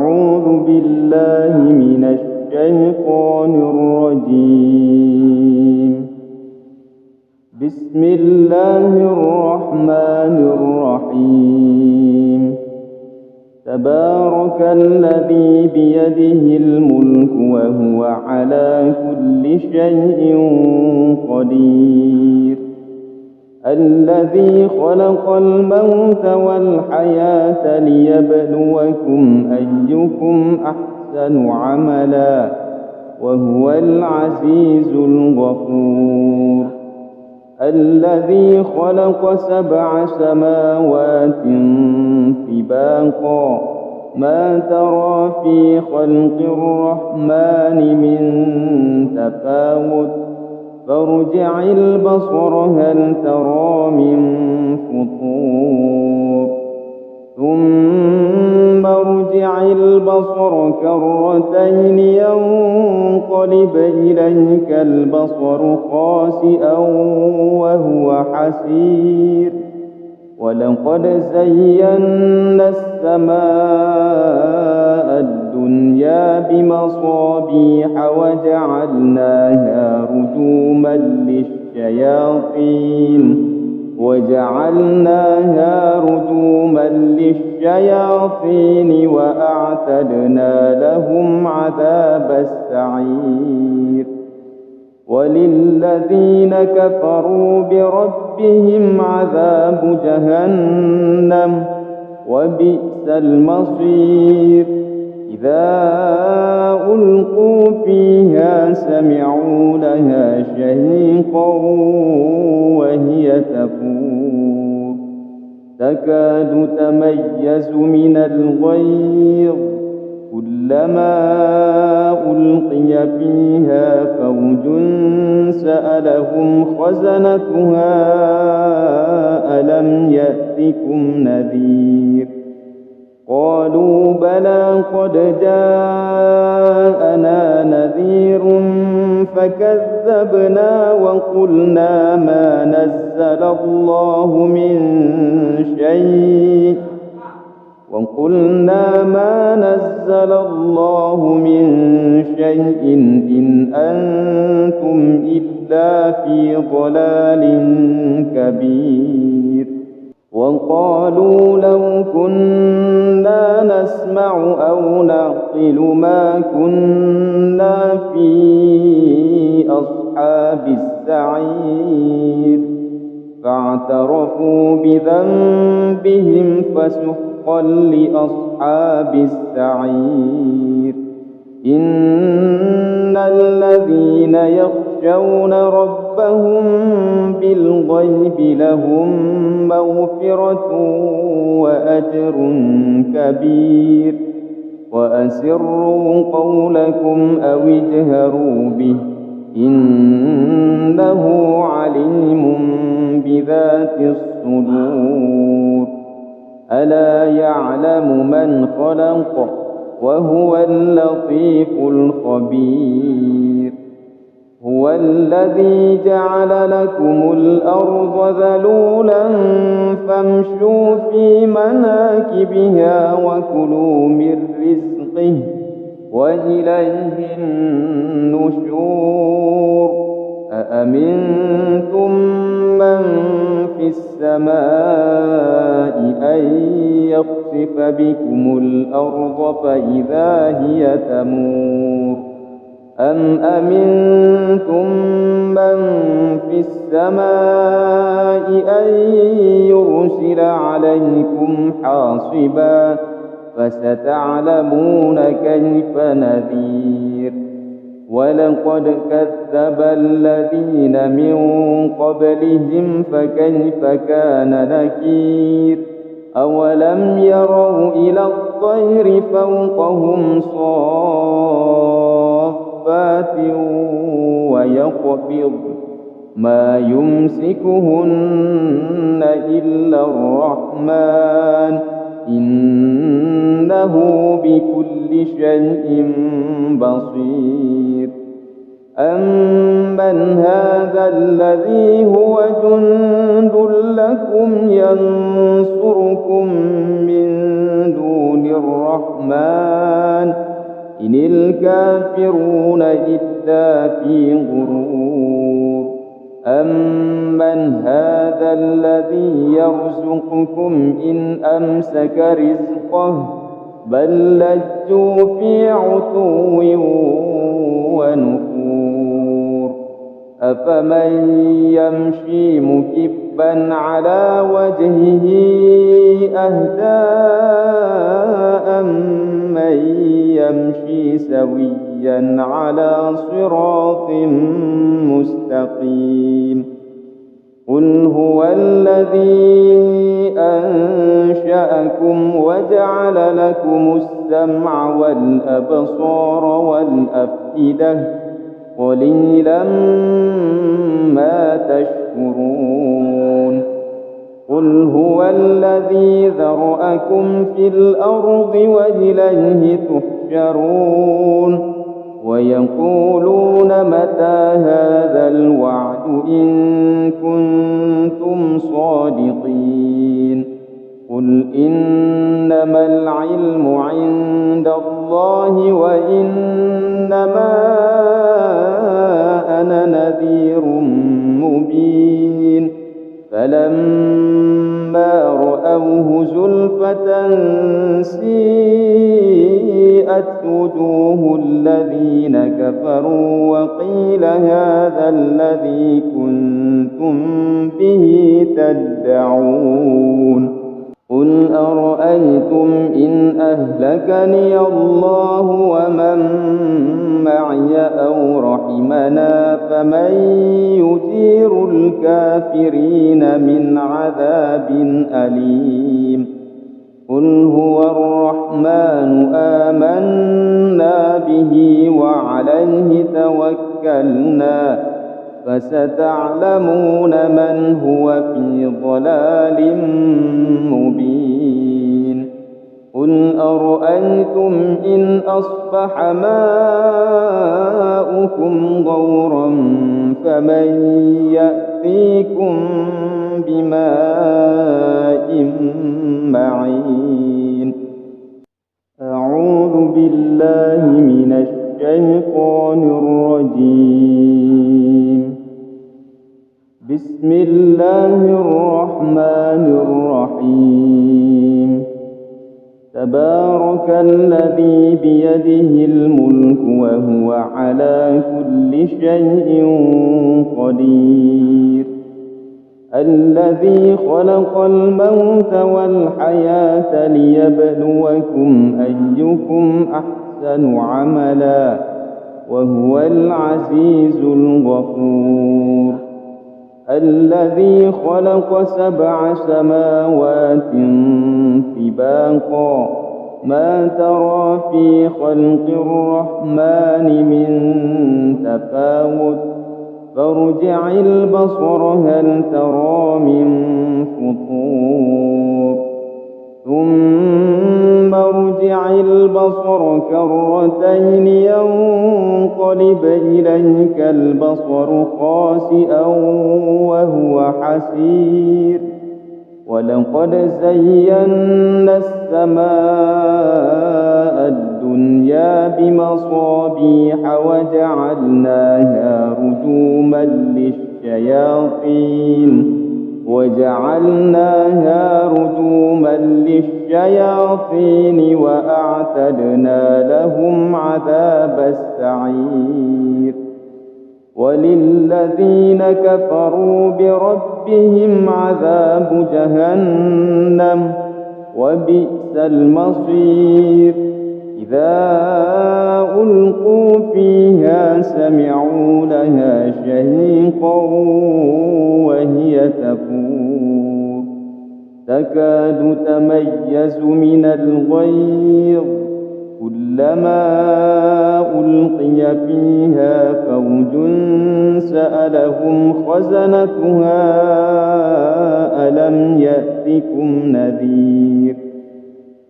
أعوذ بالله من الشيطان الرجيم. بسم الله الرحمن الرحيم. تبارك الذي بيده الملك وهو على كل شيء قدير. الذي خلق الموت والحياة ليبلوكم أيكم أحسن عملا وهو العزيز الغفور. الذي خلق 7 سماوات طباقا ما ترى في خلق الرحمن من تفاوت فارجع البصر هل ترى من فطور ثم ارجع البصر كرتين ينقلب إليك البصر خاسئا وهو حسير. ولقد زينا السماء الدنيا بمصابيح وجعلناها رجوما للشياطين وأعتدنا لهم عذاب السعير. وللذين كفروا بربهم عذاب جهنم وبئس المصير. إذا ألقوا فيها سمعوا لها شهيقا وهي تفور تكاد تميز من الغيظ كلما ألقي فيها فوج سألهم خزنتها ألم يأتكم نذير. قالوا بلى قد جاءنا نذير فكذبنا وقلنا ما نزل الله من شيء إن أنتم إلا في ضلال كبير. وقالوا لو كنا نسمع أو نعقل ما كنا في أصحاب السعير. فاعترفوا بذنبهم فسحقا لأصحاب السعير. إن الذين يخشون ربهم بالغيب لهم مغفرة وأجر كبير. وأسروا قولكم أو اجهروا به إنه عليم بذات الصدور. ألا يعلم من خلق وهو اللطيف الخبير. هو الذي جعل لكم الأرض ذلولا فامشوا في مناكبها وكلوا من رزقه وإليه النشور. أأمنتم من في السماء أن يخسف بكم الأرض فإذا هي تمور أم أمنتم من في السماء أن يرسل عليكم حاصبا فستعلمون كيف نذير. ولقد كذب الذين من قبلهم فكيف كان نكير. أولم يروا إلى الطير فوقهم صافات ويقبض ما يمسكهن إلا الرحمن إنه بكل شيء بصير. أمن هذا الذي هو جند لكم ينصركم من دون الرحمن إن الكافرون إلا في غرور أمن هذا الذي يرزقكم إن أمسك رزقه بل لجوا في عتو ونفور أفمن يمشي مكبا على وجهه أهدى أمن يمشي سويا على صراط مستقيم قل هو الذي أنشأكم وجعل لكم السمع والأبصار والأفئدة قليلا ما تشكرون قل هو الذي ذرأكم في الأرض وإليه تحشرون ويقولون متى هذا الوعد إن كنتم صادقين قل إنما العلم عند الله وإنما أنا نذير مبين فلما رأوه زلفة سيئت وجوه الذين كفروا وقيل هذا الذي كنتم به تدعون قل أرأيتم إن أهلكني الله ومن معي أو رحمنا فمن يجير الكافرين من عذاب أليم قل هو الرحمن آمنا به وعليه توكلنا فستعلمون من هو في ضلال مبين قل أرأيتم إن أصبح ماؤكم غورا فمن يأتيكم بماء معين أعوذ بالله من الشيطان الرجيم بسم الله الرحمن الرحيم تبارك الذي بيده الملك وهو على كل شيء قدير الذي خلق الموت والحياة ليبلوكم أيكم أحسن عملا وهو العزيز الغفور الذي خلق 7 سماوات طباقا ما ترى في خلق الرحمن من تفاوت فارجع البصر هل ترى من فطور ثم ارجع البصر كرتين ينقلب إليك البصر خاسئا وهو حسير ولقد زينا السماء الدنيا بمصابيح وجعلناها رجوما للشياطين وأعتدنا لهم عذاب السعير وللذين كفروا بربهم عذاب جهنم وبئس المصير إذا ألقوا فيها سمعوا لها شهيقا وهي تفور تكاد تميز من الغيظ كلما ألقي فيها فوج سألهم خزنتها ألم يأتكم نذير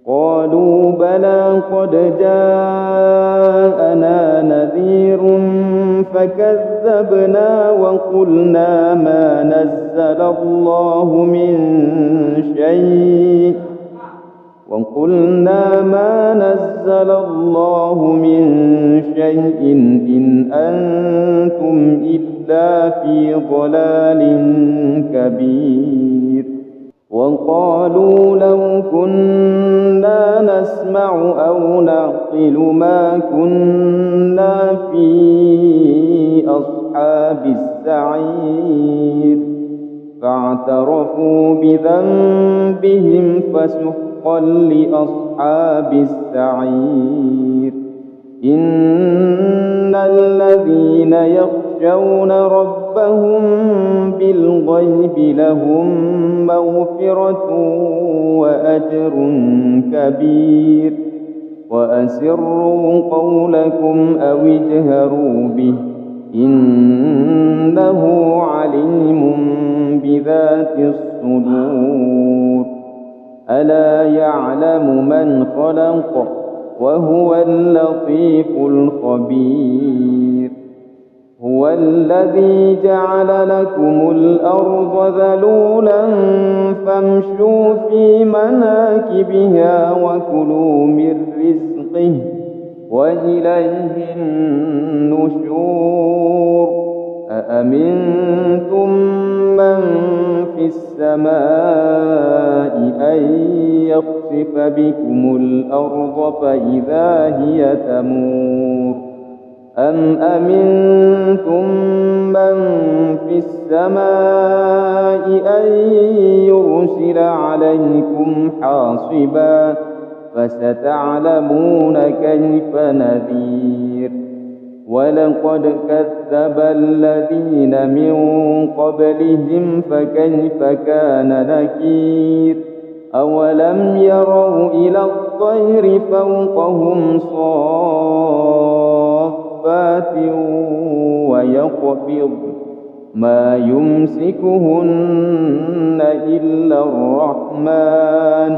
قالوا بلى قد جاءنا نذير فكذبنا وقلنا ما نزل الله من شيء وقلنا ما نزل الله من شيء إن أنتم إلا في ضلال كبير وقالوا لو كنا نسمع أو نعقل ما كنا في أصحاب السعير فاعترفوا بذنبهم فسحقا لأصحاب السعير إن الذين يخشون ربهم بالغيب لهم مغفرة وأجر كبير وأسروا قولكم أو اجهروا به إنه عليم بذات الصدور ألا يعلم من خلق وهو اللطيف الخبير هو الذي جعل لكم الأرض ذلولا فامشوا في مناكبها وكلوا من رزقه وإليه النشور أأمنتم من في السماء أن يخسف بكم الأرض فإذا هي تمور أم أمنتم من في السماء أن يرسل عليكم حاصبا فستعلمون كيف نذير ولقد كذب الذين من قبلهم فكيف كان نكير أولم يروا إلى الطير فوقهم صافات ويقبض ما يمسكهن إلا الرحمن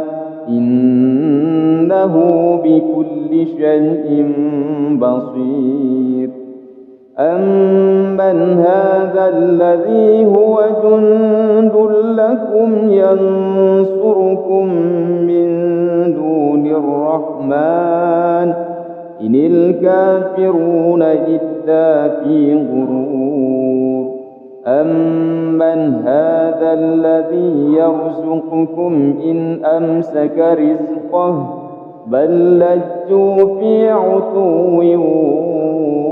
إنه بكل شيء بصير أمن هذا الذي هو جند لكم ينصركم من دون الرحمن إن الكافرون إلا في غرور أمن هذا الذي يرزقكم إن أمسك رزقه بل لجوا في عتو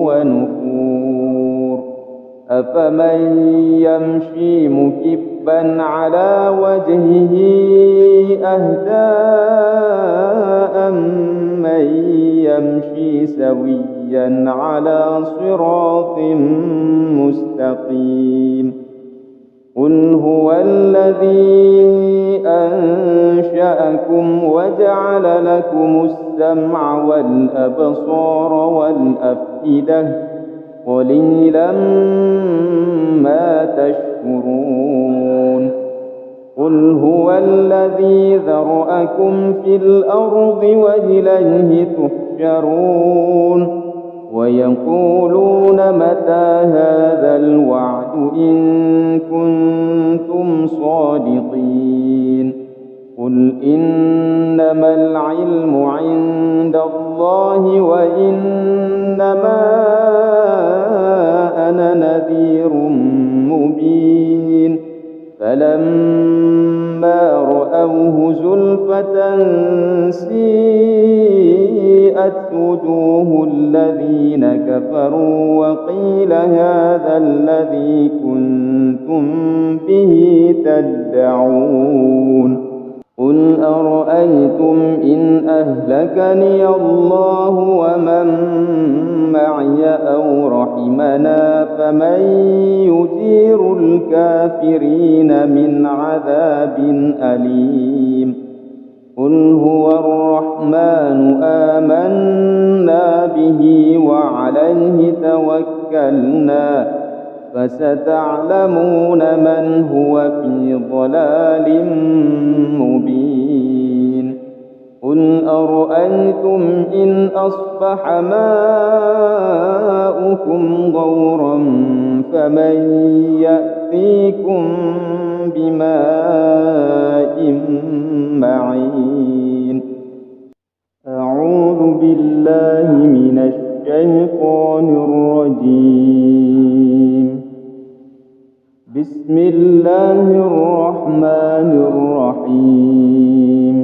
ونفور أفمن يمشي مكبا على وجهه أهدى أمن يمشي سويا على صراط مستقيم قل هو الذي أنشأكم وجعل لكم السمع والأبصار والأفئدة قليلا ما تشكرون قل هو الذي ذرأكم في الأرض وإليه تحشرون ويقولون متى هذا الوعد إن كنتم صادقين قل إنما العلم عند الله وإنما أنا نذير مبين فلما رأوه زلفة سيئت وجوه الذين كفروا وقيل هذا الذي كنتم به تدعون قل أرأيتم إن أهلكني الله ومن معي أو رحمنا فمن يجير الكافرين من عذاب أليم قل هو الرحمن آمنا به وعليه توكلنا فستعلمون من هو في ضلال مبين قل أرأيتم إن أصبح ماؤكم غورا فمن يأتيكم بماء معين أعوذ بالله من الشيطان الرجيم. بسم الله الرحمن الرحيم.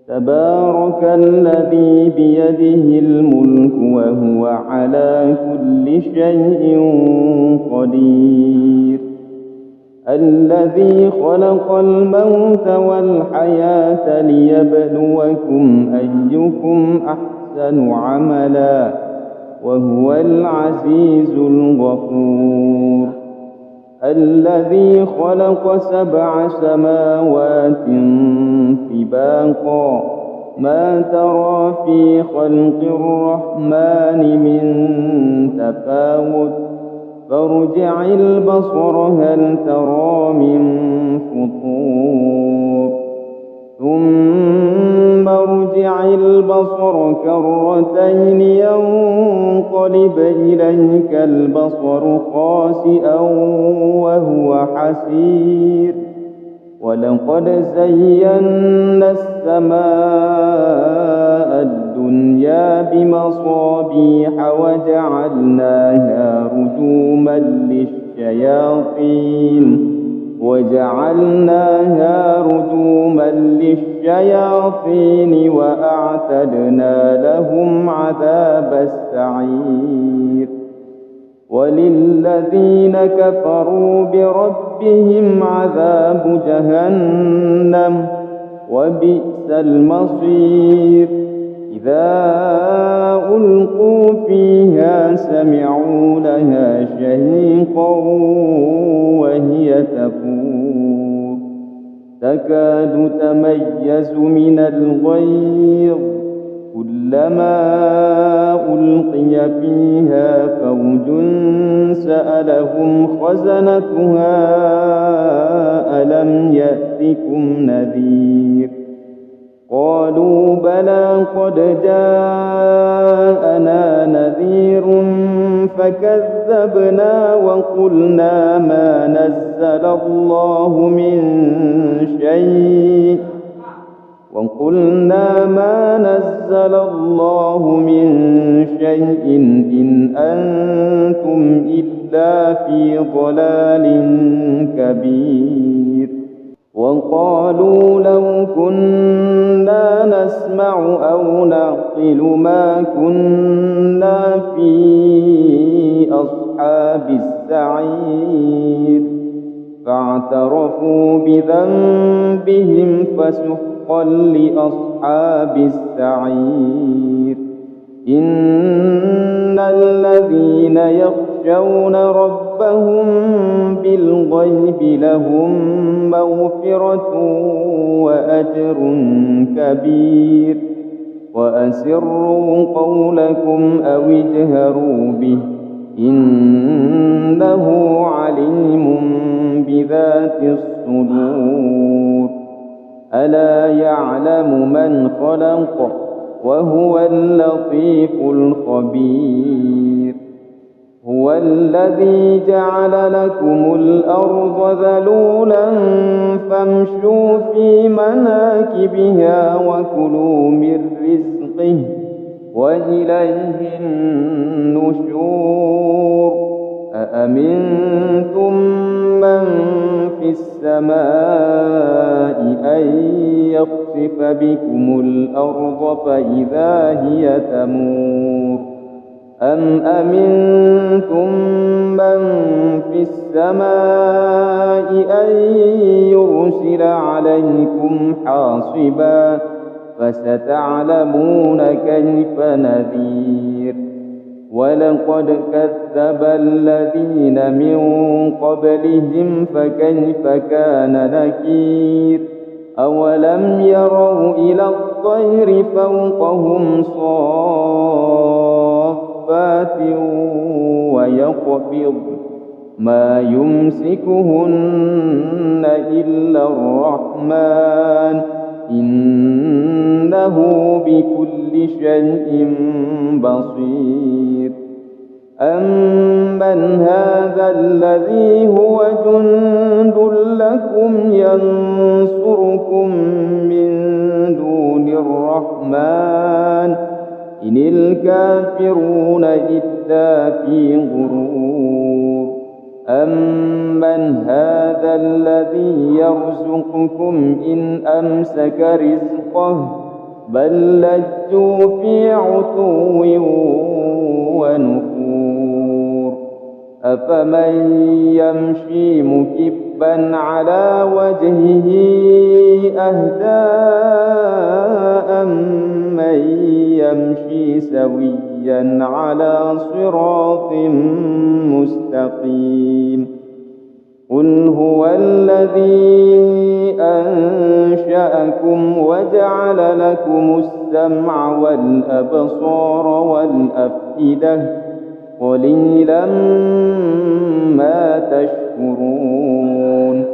تبارك الذي بيده الملك وهو على كل شيء قدير. الذي خلق الموت والحياة ليبلوكم أيكم أحسن عملا وهو العزيز الغفور. الذي خلق 7 سماوات طباقا ما ترى في خلق الرحمن من تفاوت فارجع البصر هل ترى من فطور ثم ارجع البصر كرتين ينقلب إليك البصر خاسئا وهو حسير. ولقد زينا السماء الدنيا بمصابيح وجعلناها رجوما للشياطين وأعتدنا لهم عذاب السعير. وللذين كفروا بربهم عذاب جهنم وبئس المصير. إذا ألقوا فيها سمعوا لها شهيقا وهي تفور تكاد تميز من الغيظ كلما ألقي فيها فوج سألهم خزنتها ألم يأتكم نذير قالوا بلى قد جاءنا نذير فكذبنا وقلنا ما نزل الله من شيء إن أنتم إلا في ضلال كبير. وقالوا لو كنا نسمع أو نعقل ما كنا في أصحاب السعير فاعترفوا بذنبهم فسحقا لأصحاب السعير. إن الذين يخشون ربهم بالغيب لهم مغفرة وأجر كبير. وأسروا قولكم أو اجهروا به إنه عليم بذات الصدور. ألا يعلم من خلق وهو اللطيف الخبير. هو الذي جعل لكم الأرض ذلولا فامشوا في مناكبها وكلوا من رزقه وإليه النشور. أأمنتم من في السماء أن يخسف بكم الأرض فإذا هي تمور أم أمنتم من في السماء أن يرسل عليكم حاصبا فستعلمون كيف نذير. ولقد كذب الذين من قبلهم فكيف كان نكير. أولم يروا إلى الطير فوقهم صافات ويقبض ما يمسكهن إلا الرحمن إنه بكل شيء بصير. أَمَّنْ هَذَا الَّذِي هُوَ جُندٌ لَّكُمْ يَنصُرُكُم مِّن دُونِ الرَّحْمَٰنِ إِنِ الْكَافِرُونَ إِلَّا فِي غُرُورٍ أَمَّنْ هَذَا الَّذِي يَرْزُقُكُمْ إِنْ أَمْسَكَ رِزْقَهُ بَل لَّجُّوا فِي عُتُوٍّ وَنُفُورٍ أَفَمَن يَمْشِي مُكِبًّا عَلَىٰ وَجْهِهِ أَهْدَىٰ أَمَّن يَمْشِي سَوِيًّا عَلَىٰ صِرَاطٍ مُّسْتَقِيمٍ قُلْ هُوَ الَّذِي أَنشَأَكُمْ وَجَعَلَ لَكُمُ السَّمْعَ وَالْأَبْصَارَ وَالْأَفْئِدَةَ قَلِيلًا مَّا تَشْكُرُونَ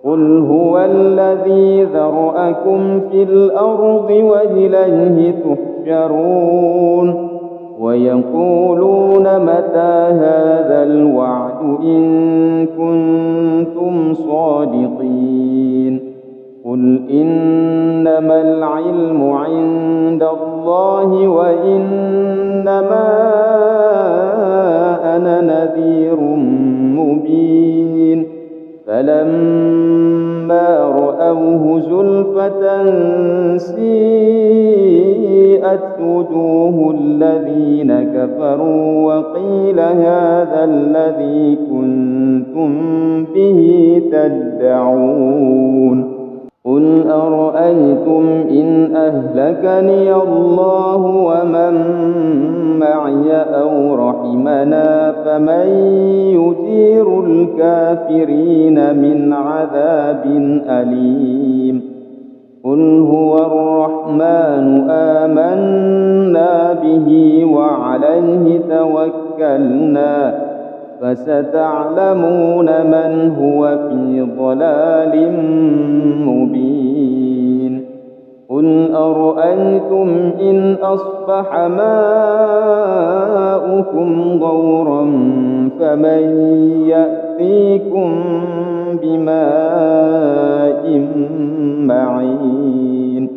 قُلْ هُوَ الَّذِي ذَرَأَكُمْ فِي الْأَرْضِ وَإِلَيْهِ تُحْشَرُونَ وَيَقُولُونَ مَتَىٰ هَٰذَا الْوَعْدُ إِن كُنتُمْ صَادِقِينَ قُلْ إِنَّمَا الْعِلْمُ عِندَ اللَّهِ وَإِنَّمَا أَنَا نَذِيرٌ مُّبِينٌ فَلَمَّا رَأَوْهُ زُلْفَةً سِيئَتْ وُجُوهُ الَّذِينَ كَفَرُوا وَقِيلَ هَٰذَا الَّذِي كُنتُم بِهِ تَدَّعُونَ قُلْ أَرَأَيْتُمْ إِنْ أَهْلَكَنِيَ اللَّهُ وَمَن مَّعِيَ أَوْ رَحِمَنَا فَمَن يُجِيرُ الْكَافِرِينَ مِنْ عَذَابٍ أَلِيمٍ قُلْ هُوَ الرَّحْمَٰنُ آمَنَّا بِهِ وَعَلَيْهِ تَوَكَّلْنَا فَسَتَعْلَمُونَ مَنْ هُوَ فِي ضَلَالٍ مُّبِينٍ قُلْ أَرَأَيْتُمْ إِنْ أَصْبَحَ مَاؤُكُمْ غَوْرًا فَمَن يَأْتِيكُم بِمَاءٍ مَّعِينٍ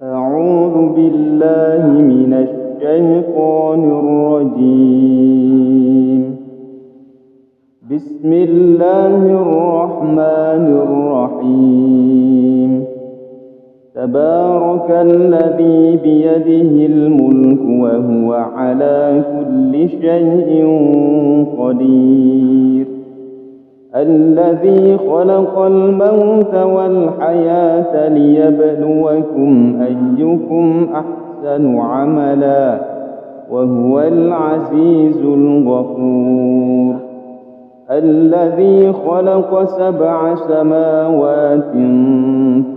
أَعُوذُ بِاللَّهِ مِنَ الشَّيْطَانِ الرَّجِيمِ بسم الله الرحمن الرحيم تبارك الذي بيده الملك وهو على كل شيء قدير الذي خلق الموت والحياة ليبلوكم أيكم أحسن عملا وهو العزيز الغفور الذي خلق 7 سماوات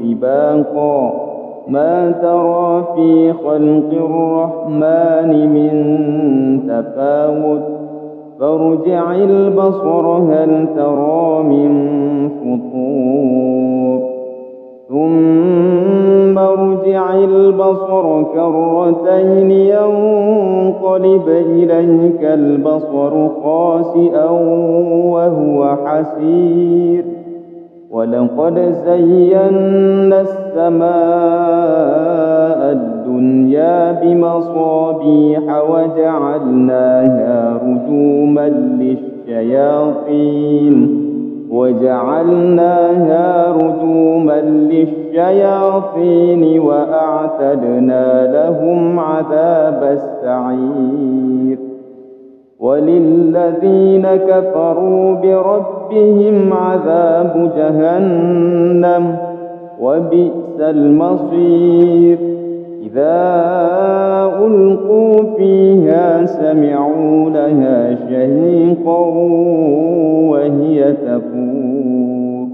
طباقا ما ترى في خلق الرحمن من تفاوت فارجع البصر هل ترى من فطور ثم ارجع البصر كرتين ينقلب إليك البصر خاسئا وهو حسير ولقد زينا السماء الدنيا بمصابيح وجعلناها رجوما للشياطين وأعتدنا لهم عذاب السعير وللذين كفروا بربهم عذاب جهنم وبئس المصير إذا ألقوا فيها سمعوا لها شهيقا وهي تفور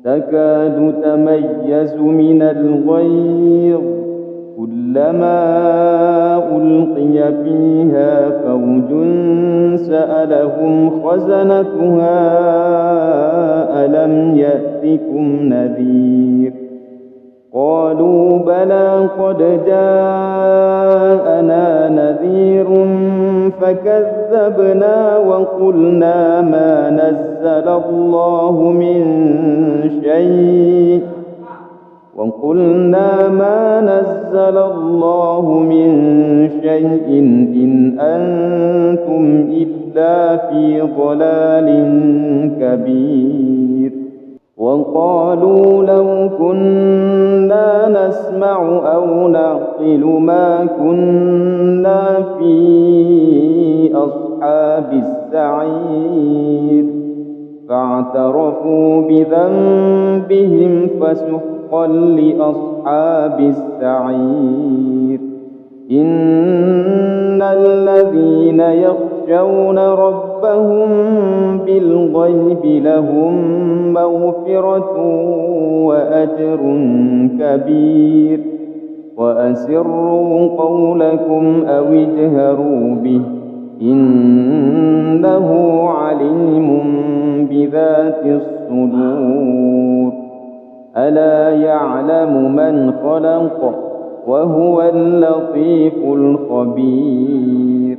تكاد تميز من الغيظ كلما ألقي فيها فوج سألهم خزنتها ألم يأتكم نذير قالوا بلى قد جاءنا نذير فكذبنا وقلنا ما نزل الله من شيء إن أنتم إلا في ضلال كبير. وقالوا لو كنا نسمع أو نعقل ما كنا في أصحاب السعير فاعترفوا بذنبهم فسحقا لأصحاب السعير. إن الذين يخشون ربهم بالغيب لهم مغفرة وأجر كبير. وأسروا قولكم أو اجهروا به إنه عليم بذات الصدور. ألا يعلم من خلق وهو اللطيف الخبير.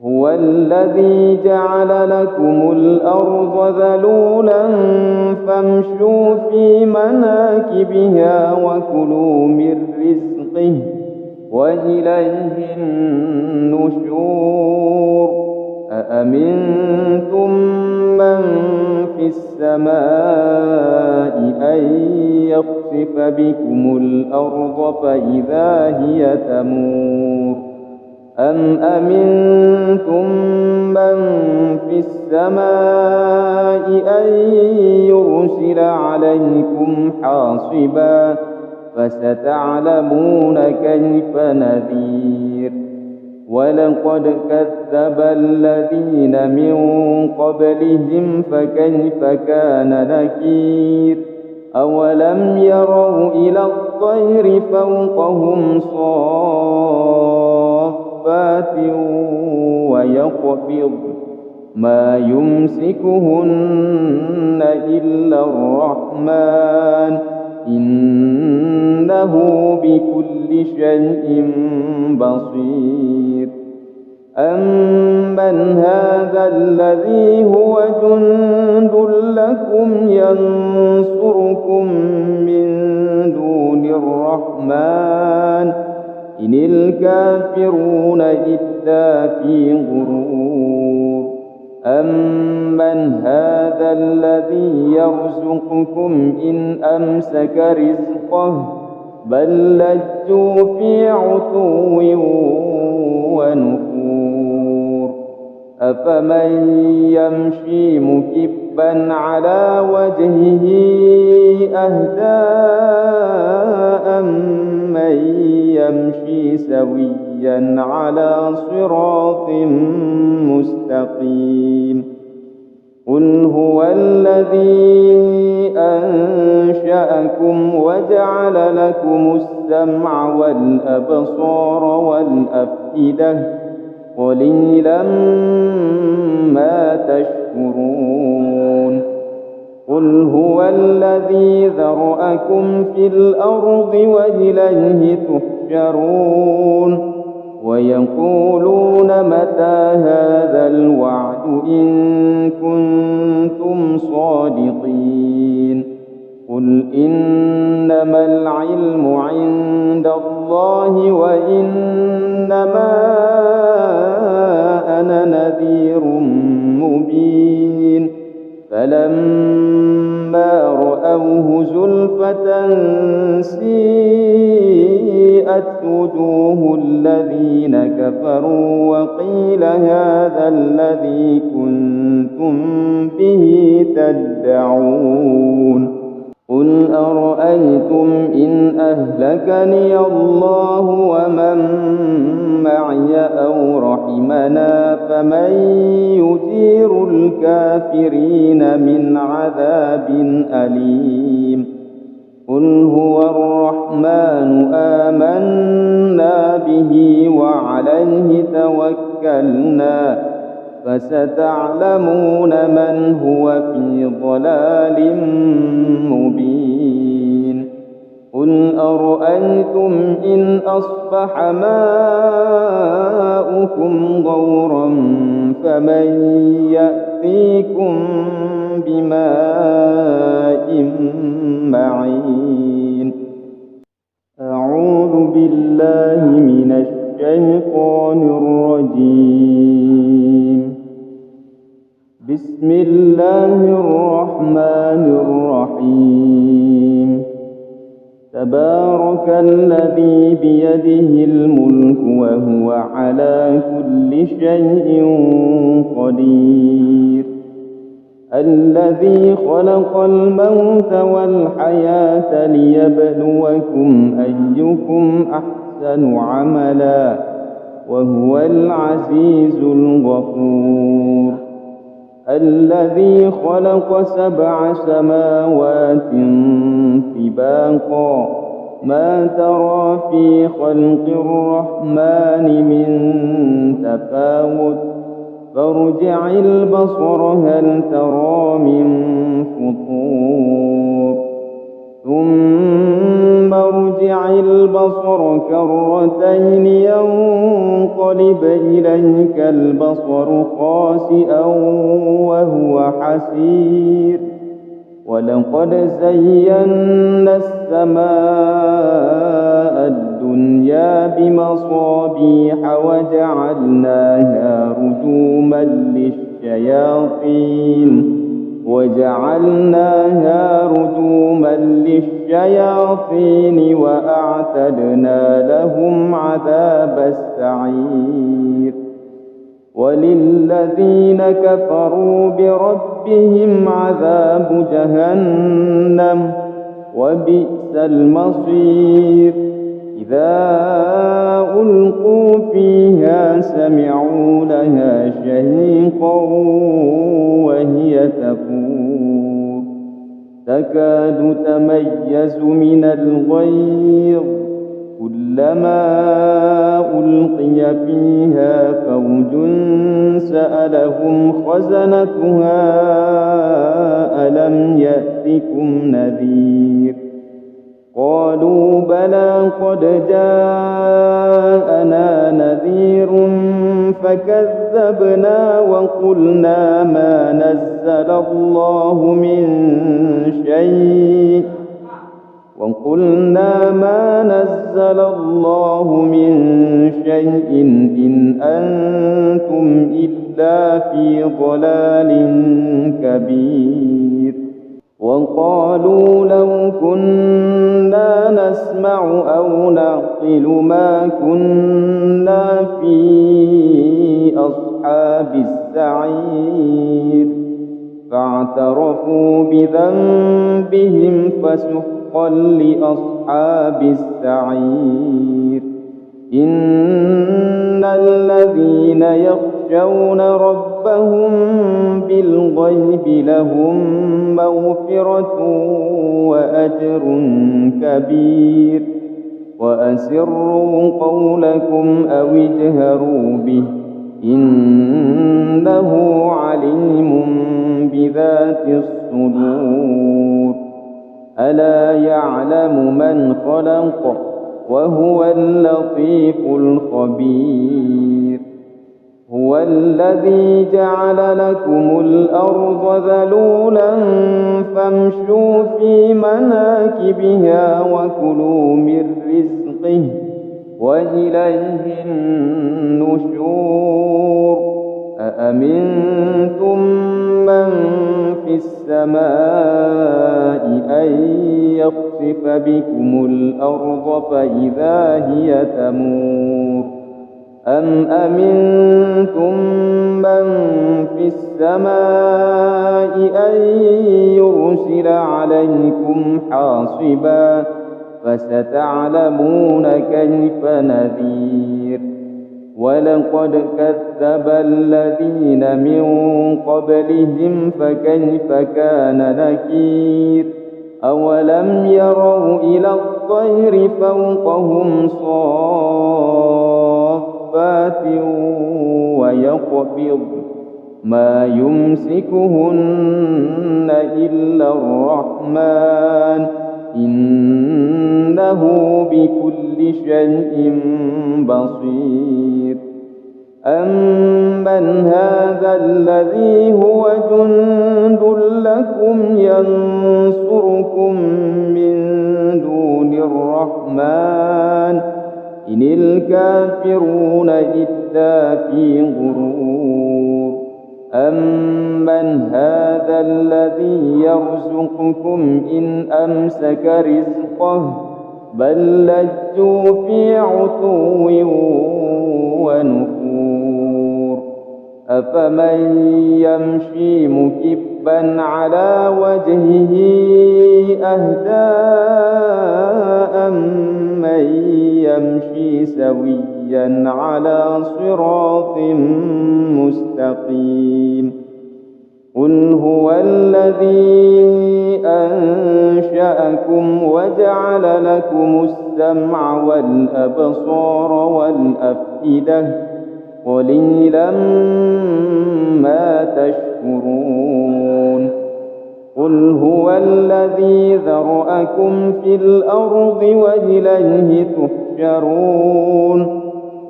هو الذي جعل لكم الأرض ذلولا فامشوا في مناكبها وكلوا من رزقه وإليه النشور. أأمنتم من في السماء أن يخسف بكم الأرض فإذا هي تمور أم أمنتم من في السماء أن يرسل عليكم حاصبا فستعلمون كيف نذير. ولقد كذب الذين من قبلهم فكيف كان نكير. أولم يروا إلى الطير فوقهم صافات ويقبض ما يمسكهن إلا الرحمن إنه بكل شيء بصير. أمن هذا الذي هو جند لكم ينصركم من دون الرحمن إن الكافرون إلا في غرور. أمن هذا الذي يرزقكم إن أمسك رزقه بل لجوا في عتو ونفور. أفمن يمشي مكبا على وجهه أهدى أمن يمشي سويا على صراط مستقيم. قل هو الذي أنشأكم وجعل لكم السمع والأبصار والأفئدة قليلا ما تشكرون. قل هو الذي ذرأكم في الأرض وإليه تحشرون. ويقولون متى هذا الوعد إن كنتم صادقين. قل إنما العلم عند الله وإنما أنا نذير مبين. فلما رأوه زلفة سيئت وجوه الذين كفروا وقيل هذا الذي كنتم به تدعون. قل أرأيتم إن أهلكني الله ومن معي أو رحمنا فمن يجير الكافرين من عذاب أليم. قل هو الرحمن آمنا به وعليه توكلنا فستعلمون من هو في ضلال مبين. قل أرأيتم إن أصبح ماؤكم غورا فمن يأتيكم بماء معين. أعوذ بالله من الشيطان الرجيم. بسم الله الرحمن الرحيم. تبارك الذي بيده الملك وهو على كل شيء قدير. الذي خلق الموت والحياة ليبلوكم أيكم أحسن عملا وهو العزيز الغفور. الذي خلق 7 سماوات طباقا ما ترى في خلق الرحمن من تفاوت فارجع البصر هل ترى من فطور ثم ارجع البصر كرتين ينقلب إليك البصر خاسئا وهو حسير. ولقد زينا السماء الدنيا بمصابيح وجعلناها رجوما للشياطين وأعتدنا لهم عذاب السعير. وللذين كفروا بربهم عذاب جهنم وبئس المصير. إذا ألقوا فيها سمعوا لها شهيقا وهي تفور تكاد تميز من الغيظ كلما ألقي فيها فوج سألهم خزنتها ألم يأتكم نذير قالوا بلى قد جاءنا نذير فكذبنا وقلنا ما نزل الله من شيء إن أنتم إلا في ضلال كبير. وقالوا لو كنا نسمع أو نعقل ما كنا في أصحاب السعير فاعترفوا بذنبهم فسحقا لأصحاب السعير. إن الذين يخشون ربهم بالغيب لهم مغفرة وأجر كبير. وأسروا قولكم أو اجهروا به إنه عليم بذات الصدور. ألا يعلم من خلق وهو اللطيف الخبير. هو الذي جعل لكم الأرض ذلولا فامشوا في مناكبها وكلوا من رزقه وإليه النشور. أأمنتم من في السماء أن يخسف بكم الأرض فإذا هي تمور أم أمنتم من في السماء أن يرسل عليكم حاصبا فستعلمون كيف نذير. ولقد كذب الذين من قبلهم فكيف كان نكير. أولم يروا إلى الطير فوقهم صافات ويقبض ما يمسكهن إلا الرحمن إنه إنه بكل شيء بصير أمن هذا الذي هو جند لكم ينصركم من دون الرحمن إن الكافرون إلا في غرور أمن هذا الذي يرزقكم إن أمسك رزقه بل لجوا في عتو ونفور أفمن يمشي مكبا على وجهه أهدى أمن يمشي سويا على صراط مستقيم قل هو الذي أنشأكم وجعل لكم السمع والأبصار والأفئدة قليلا ما تشكرون قل هو الذي ذرأكم في الأرض وإليه تحشرون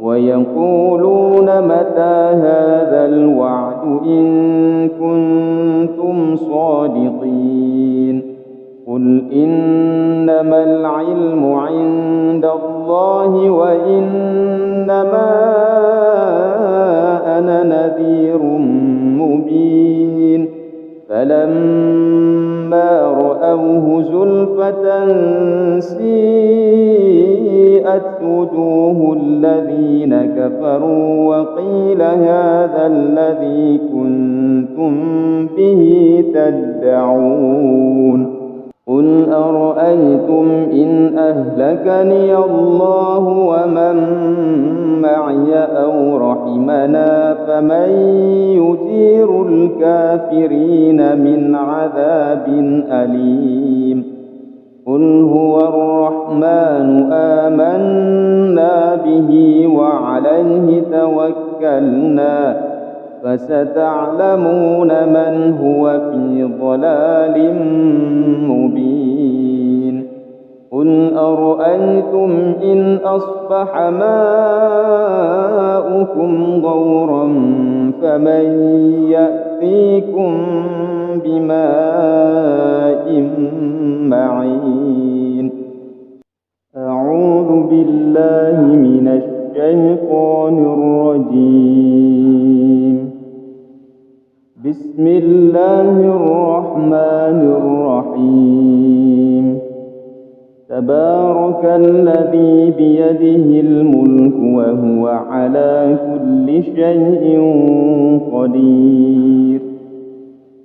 ويقولون متى هذا الوعد إن كنتم صادقين قل إنما العلم عند الله وإنما أنا نذير مبين فلما رأوه زلفة سيئت وجوه الذين كفروا وقيل هذا الذي كنتم به تدعون قل أرأيتم إن أهلكني الله ومن معي أو رحمنا فمن يجير الكافرين من عذاب أليم قل هو الرحمن آمنا به وعليه توكلنا فستعلمون من هو في ضلال مبين قل أرأيتم إن أصبح ماؤكم غورا فمن يأتيكم بماء معين أعوذ بالله من الشيطان الرجيم بسم الله الرحمن الرحيم تبارك الذي بيده الملك وهو على كل شيء قدير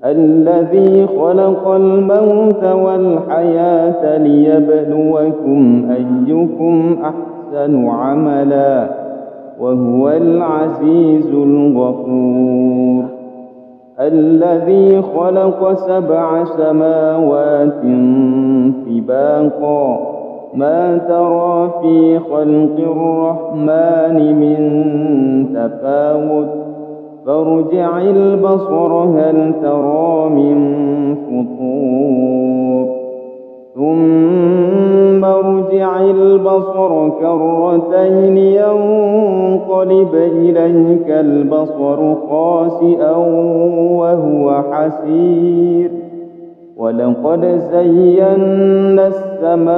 الذي خلق الموت والحياة ليبلوكم أيكم أحسن عملا وهو العزيز الغفور الذي خلق 7 سماوات طباقا ما ترى في خلق الرحمن من تفاوت فارجع البصر هل ترى من فطور ثم ارجع البصر كرتين ينقلب إليك البصر خاسئا وهو حسير ولقد زينا السماء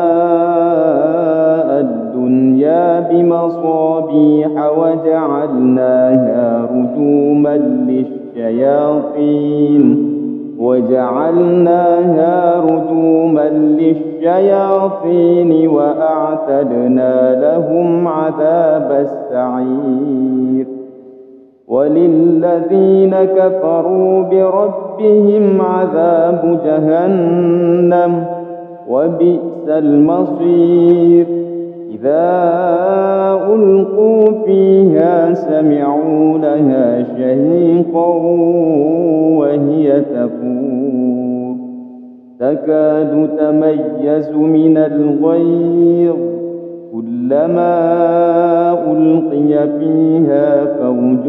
الدنيا بمصابيح وجعلناها رجوما للشياطين وأعتدنا لهم عذاب السعير وللذين كفروا بربهم عذاب جهنم وبئس المصير إذا ألقوا فيها سمعوا لها شهيقا وهي تفور تكاد تميز من الغيظ كلما ألقي فيها فوج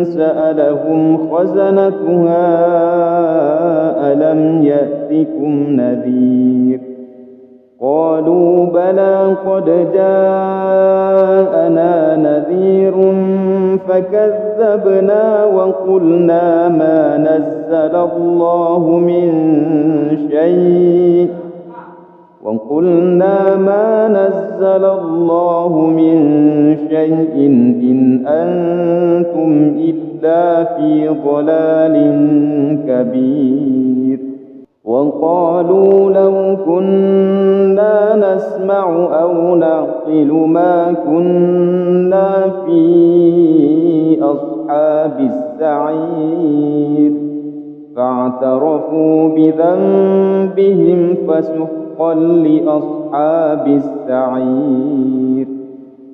سألهم خزنتها ألم يأتكم نذير قالوا بلى قد جاءنا نذير فكذبنا وقلنا ما نزل الله من شيء إن أنتم إلا في ضلال كبير. وقالوا لو كنا نسمع أو نعقل ما كنا في أصحاب السعير فاعترفوا بذنبهم فسحقا لأصحاب السعير.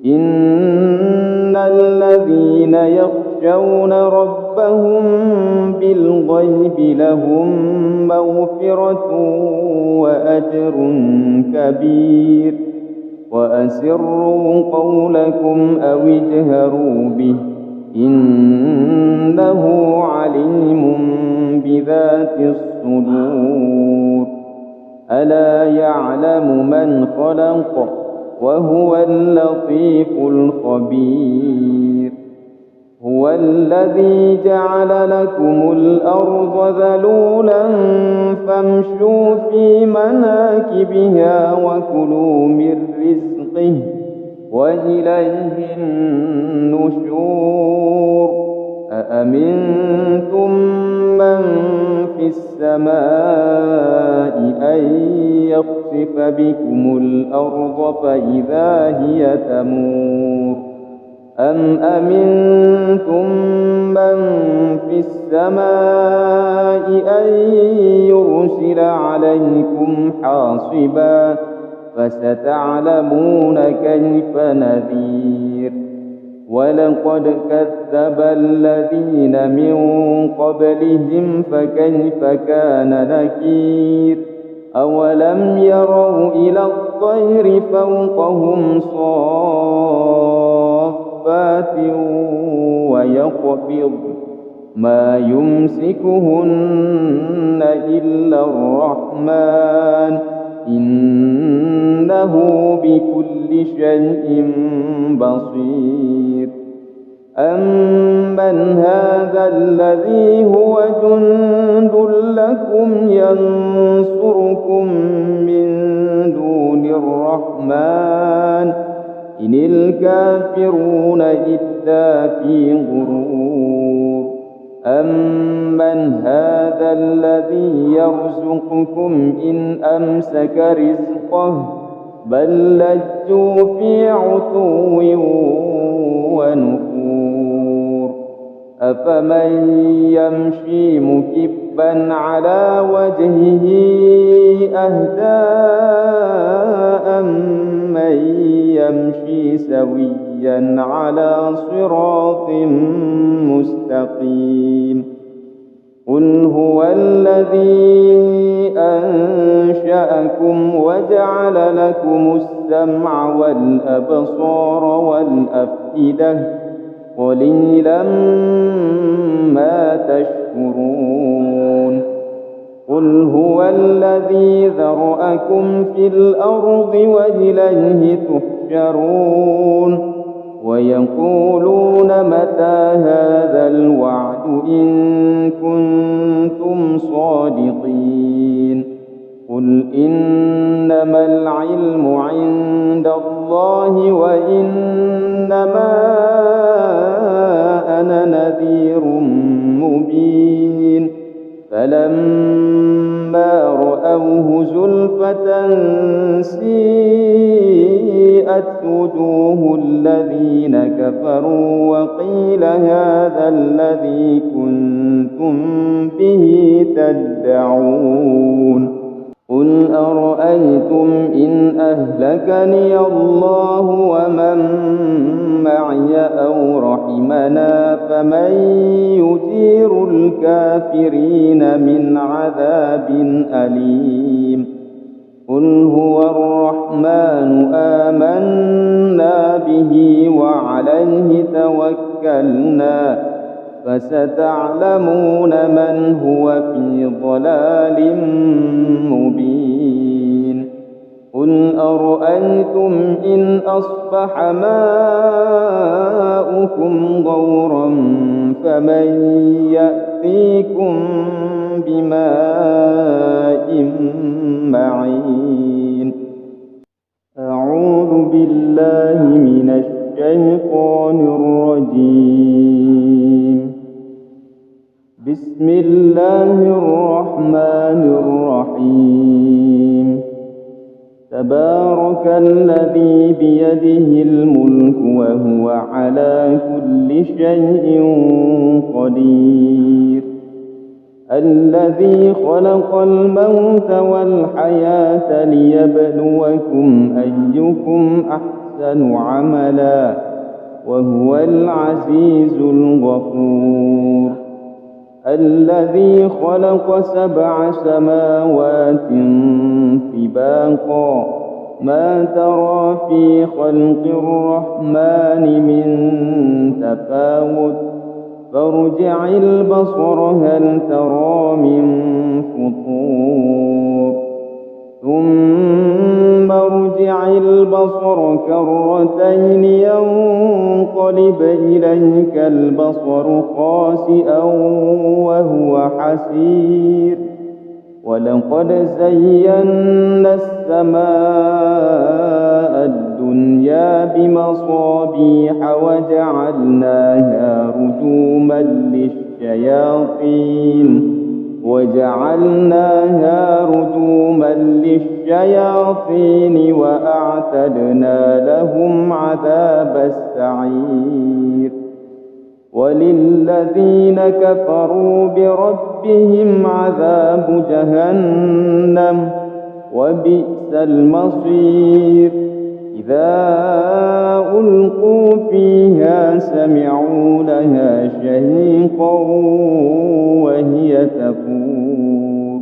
إن الذين يخشون ربهم بالغيب لهم مغفرة وأجر كبير. وأسروا قولكم أو اجهروا به إنه عليم بذات الصدور. ألا يعلم من خلق وهو اللطيف الخبير. هو الذي جعل لكم الأرض ذلولا فامشوا في مناكبها وكلوا من رزقه وإليه النشور. أأمنتم من في السماء أن يخسف بكم الأرض فإذا هي تمور أم أمنتم من في السماء أن يرسل عليكم حاصبا فستعلمون كيف نذير. ولقد كذب الذين من قبلهم فكيف كان نكير. أولم يروا إلى الطير فوقهم صافات ويقبض ما يمسكهن إلا الرحمن إنه بكل شيء بصير. أمن هذا الذي هو جند لكم ينصركم من دون الرحمن إن الكافرون إلا في غرور. أمن هذا الذي يرزقكم إن أمسك رزقه بل لجوا في عتو ونفور. أفمن يمشي مكبا على وجهه أهدى أمن يمشي سويا على صراط مستقيم. قل هو الذي أنشأكم وجعل لكم السمع والأبصار والأفئدة قليلا ما تشكرون. قل هو الذي ذرأكم في الأرض وإليه تحشرون. ويقولون متى هذا الوعد إن كنتم صادقين. قل إنما العلم عند الله وإنما أنا نذير مبين. فلما رأوه زلفة سيئت وجوه الذين كفروا وقيل هذا الذي كنتم به تدعون. قل أرأيتم إن أهلكني الله ومن معي أو رحمنا فمن يجير الكافرين من عذاب أليم. قل هو الرحمن آمنا به وعليه توكلنا فستعلمون من هو في ضلال مبين. قل أرأيتم إن أصبح ماؤكم غورا فمن يأتيكم بماء معين. أعوذ بالله من الشيطان الرجيم. بسم الله الرحمن الرحيم. تبارك الذي بيده الملك وهو على كل شيء قدير. الذي خلق الموت والحياة ليبلوكم أيكم أحسن عملا وهو العزيز الغفور. الذي خلق 7 سماوات طباقا ما ترى في خلق الرحمن من تفاوت فارجع البصر هل ترى من فطور ثم ارجع البصر كرتين ينقلب إليك البصر خاسئا وهو حسير. ولقد زينا السماء الدنيا بمصابيح وجعلناها رجوما للشياطين وأعتدنا لهم عذاب السعير. وللذين كفروا بربهم عذاب جهنم وبئس المصير. إذا ألقوا فيها سمعوا لها شهيقا وهي تفور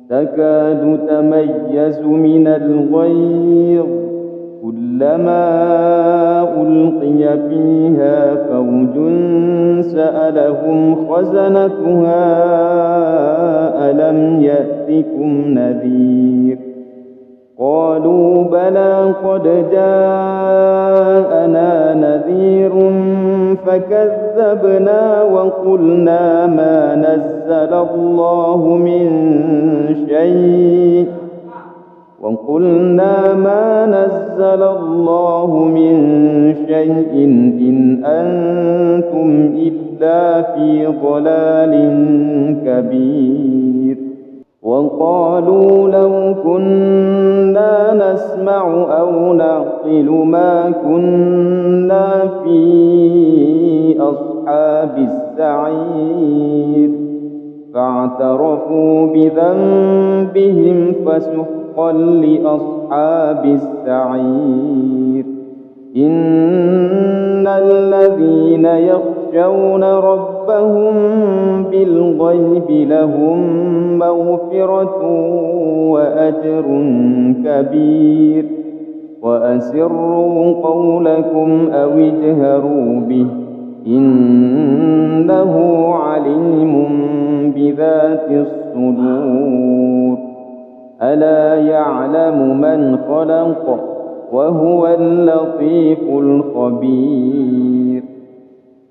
تكاد تميز من الغيظ كلما ألقي فيها فوج سألهم خزنتها ألم يأتكم نذير قالوا بلى قد جاءنا نذير فكذبنا وقلنا ما نزل الله من شيء إن أنتم إلا في ضلال كبير. وقالوا لو كنا نسمع أو نعقل ما كنا في أصحاب السعير فاعترفوا بذنبهم فسحقا لأصحاب السعير. إن الذين يخشون ربهم بالغيب لهم مغفرة وأجر كبير. وأسروا قولكم أو اجهروا به إنه عليم بذات الصدور. ألا يعلم من خلق وهو اللطيف الخبير.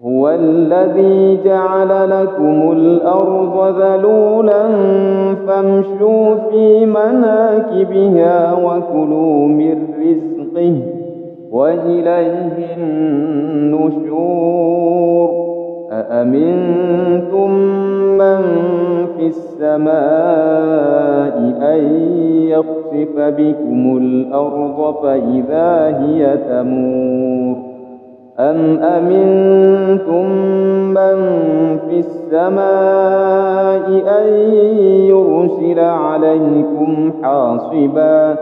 هو الذي جعل لكم الأرض ذلولا فامشوا في مناكبها وكلوا من رزقه وإليه النشور. أأمنتم من في السماء أن يخسف بكم الأرض فإذا هي تمور أم أمنتم من في السماء أن يرسل عليكم حاصبا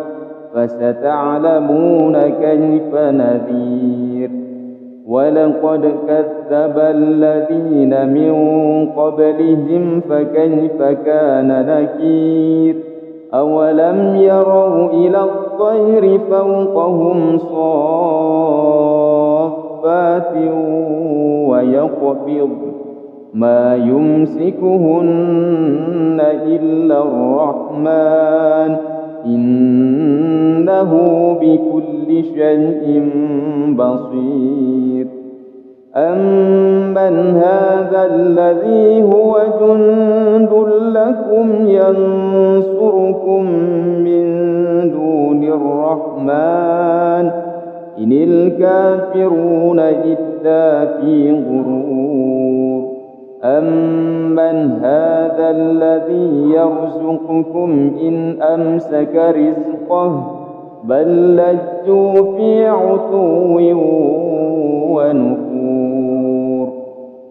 فستعلمون كيف نذير. ولقد كذب الذين من قبلهم فكيف كان نكير. أولم يروا إلى الطير فوقهم صافات ويقبض ما يمسكهن إلا الرحمن إنه بكل شيء بصير أمن هذا الذي هو جند لكم ينصركم من دون الرحمن إن الكافرون إلا في غرور أمن هذا الذي يرزقكم إن أمسك رزقه بل لجوا في عتو ونفور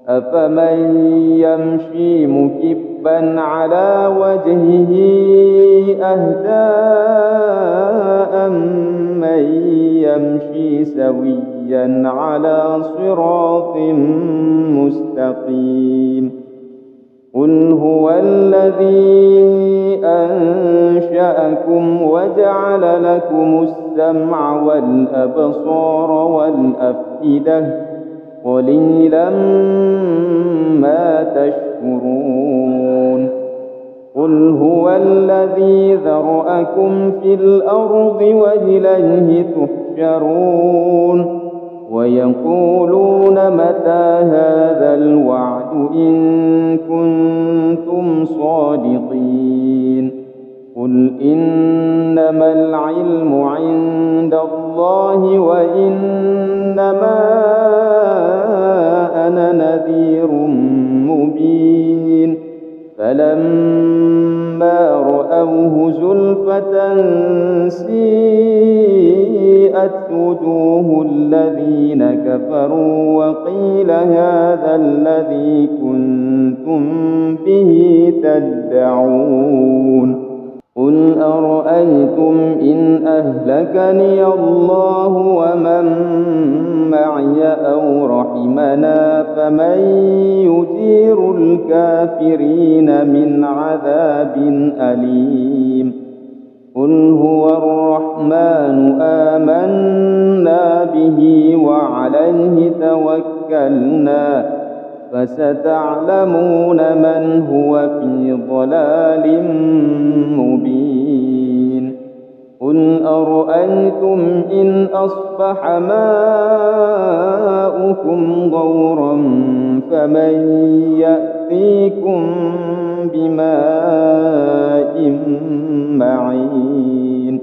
أفمن يمشي مكبا على وجهه أهدى أمن يمشي سويا على صراط مستقيم قل هو الذي أنشأكم وجعل لكم السمع والأبصار والأفئدة قليلا ما تشكرون قل هو الذي ذرأكم في الأرض وإليه تحشرون ويقولون متى هذا الوعد إن كنتم صادقين قل إنما العلم عند الله وإنما أنا نذير مبين فلما رأوه زلفة سيئت وجوه الذين كفروا وقيل هذا الذي كنتم به تدعون قل أرأيتم إن أهلكني الله ومن معي أو رحمنا فمن يجير الكافرين من عذاب أليم قل هو الرحمن آمنا به وعليه توكلنا فستعلمون من هو في ضلال مبين قل أرأيتم إن أصبح ماؤكم غورا فمن يأتيكم بماء معين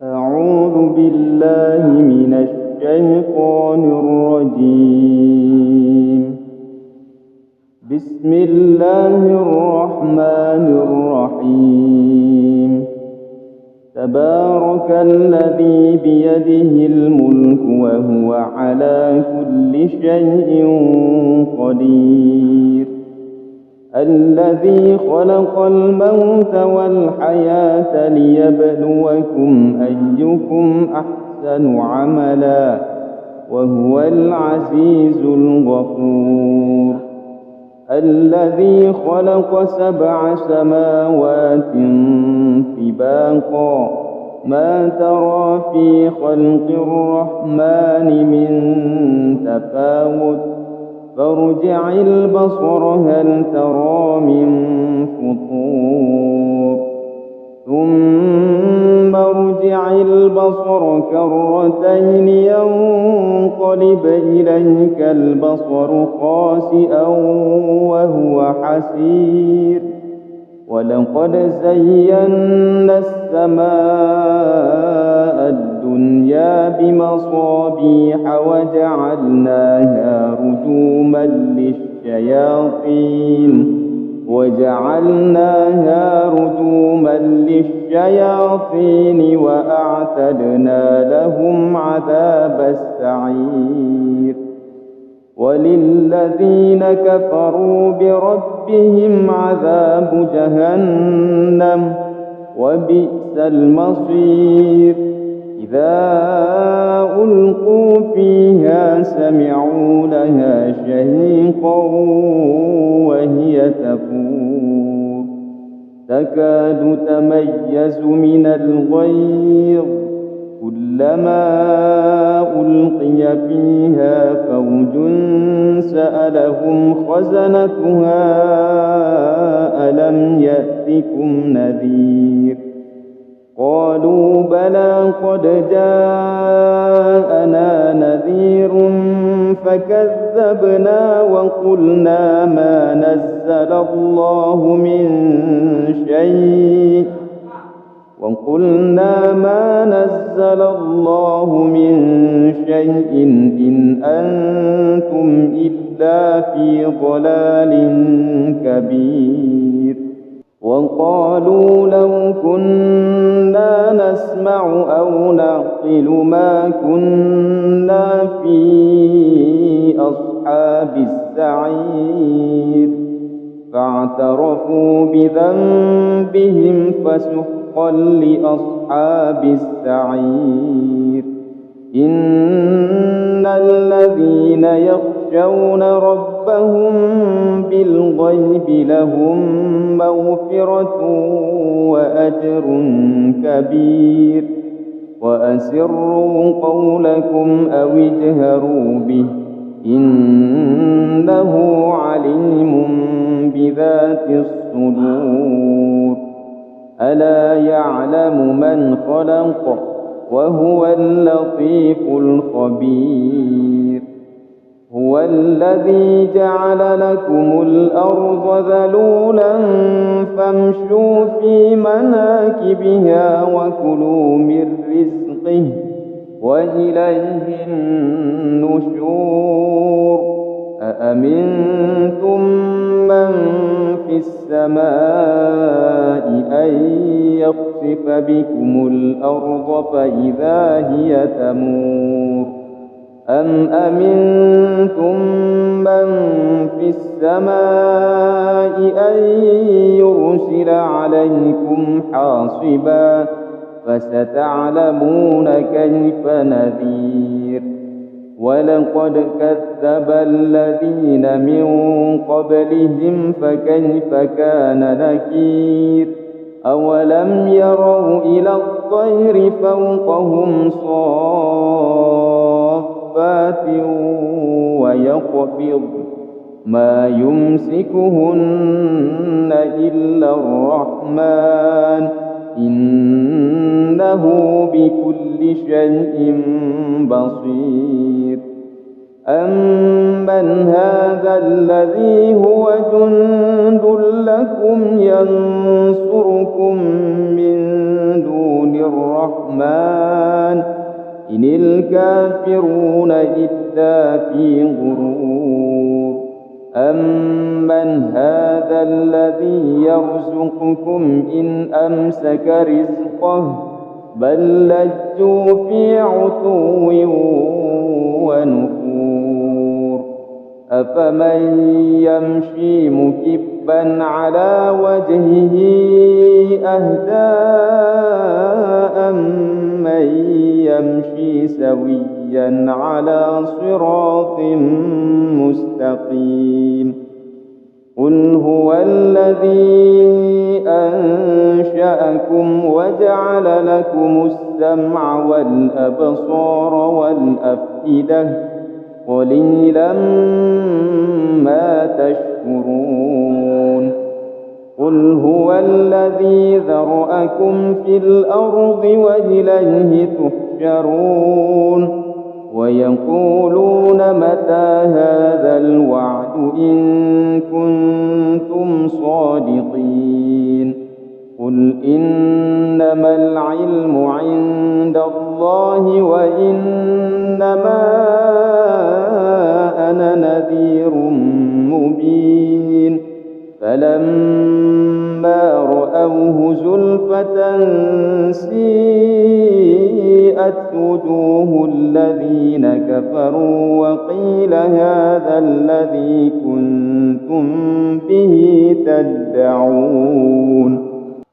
أعوذ بالله من الشيطان الرجيم بسم الله الرحمن الرحيم تبارك الذي بيده الملك وهو على كل شيء قدير الذي خلق الموت والحياة ليبلوكم أيكم أحسن عملا وهو العزيز الغفور الذي خلق 7 سماوات طباقا ما ترى في خلق الرحمن من تفاوت فارجع البصر هل ترى من فطور ثم ارجع البصر كرتين ينقلب إليك البصر خاسئا وهو حسير ولقد زينا السماء الدنيا بمصابيح وجعلناها رجوما للشياطين وأعتدنا لهم عذاب السعير وللذين كفروا بربهم عذاب جهنم وبئس المصير إذا ألقوا فيها سمعوا لها شهيقا وهي تفور تكاد تميز من الغيظ كلما ألقي فيها فوج سألهم خزنتها ألم يأتكم نذير قالوا بلى قد جاءنا نذير فكذبنا وقلنا ما نزل الله من شيء إن أنتم إلا في ضلال كبير. وقالوا لو كنا نسمع أو نعقل ما كنا في أصحاب السعير فاعترفوا بذنبهم فسحقا لأصحاب السعير. إن الذين يخشون ربهم بالغيب لهم مغفرة وأجر كبير. وأسروا قولكم أو اجهروا به إنه عليم بذات الصدور. ألا يعلم من خلق وهو اللطيف الخبير. هو الذي جعل لكم الأرض ذلولا فامشوا في مناكبها وكلوا من رزقه وإليه النشور. أأمنتم من في السماء أن يخسف بكم الأرض فإذا هي تمور أم أمنتم من في السماء أن يرسل عليكم حاصبا فستعلمون كيف نذير. ولقد كذب الذين من قبلهم فكيف كان نكير. أولم يروا إلى الطير فوقهم صافات ويقبض ما يمسكهن إلا الرحمن إنه بكل شيء بصير. أمن هذا الذي هو جند لكم ينصركم من دون الرحمن إن الكافرون إلا في غرور. أمن هذا الذي يرزقكم إن أمسك رزقه بل لجوا في عتو ونفور. أفمن يمشي مكبا على وجهه أهدى أمن يمشي سويا على صراط مستقيم. قل هو الذي أنشأكم وجعل لكم السمع والأبصار والأفئدة قليلا ما تشكرون. قل هو الذي ذرأكم في الأرض وإليه تحشرون. ويقولون متى هذا الوعد إن كنتم صادقين. قل إنما العلم عند الله وإنما أنا نذير مبين. فلما رأوه زلفة سيئت وجوه الذين كفروا وقيل هذا الذي كنتم به تدعون.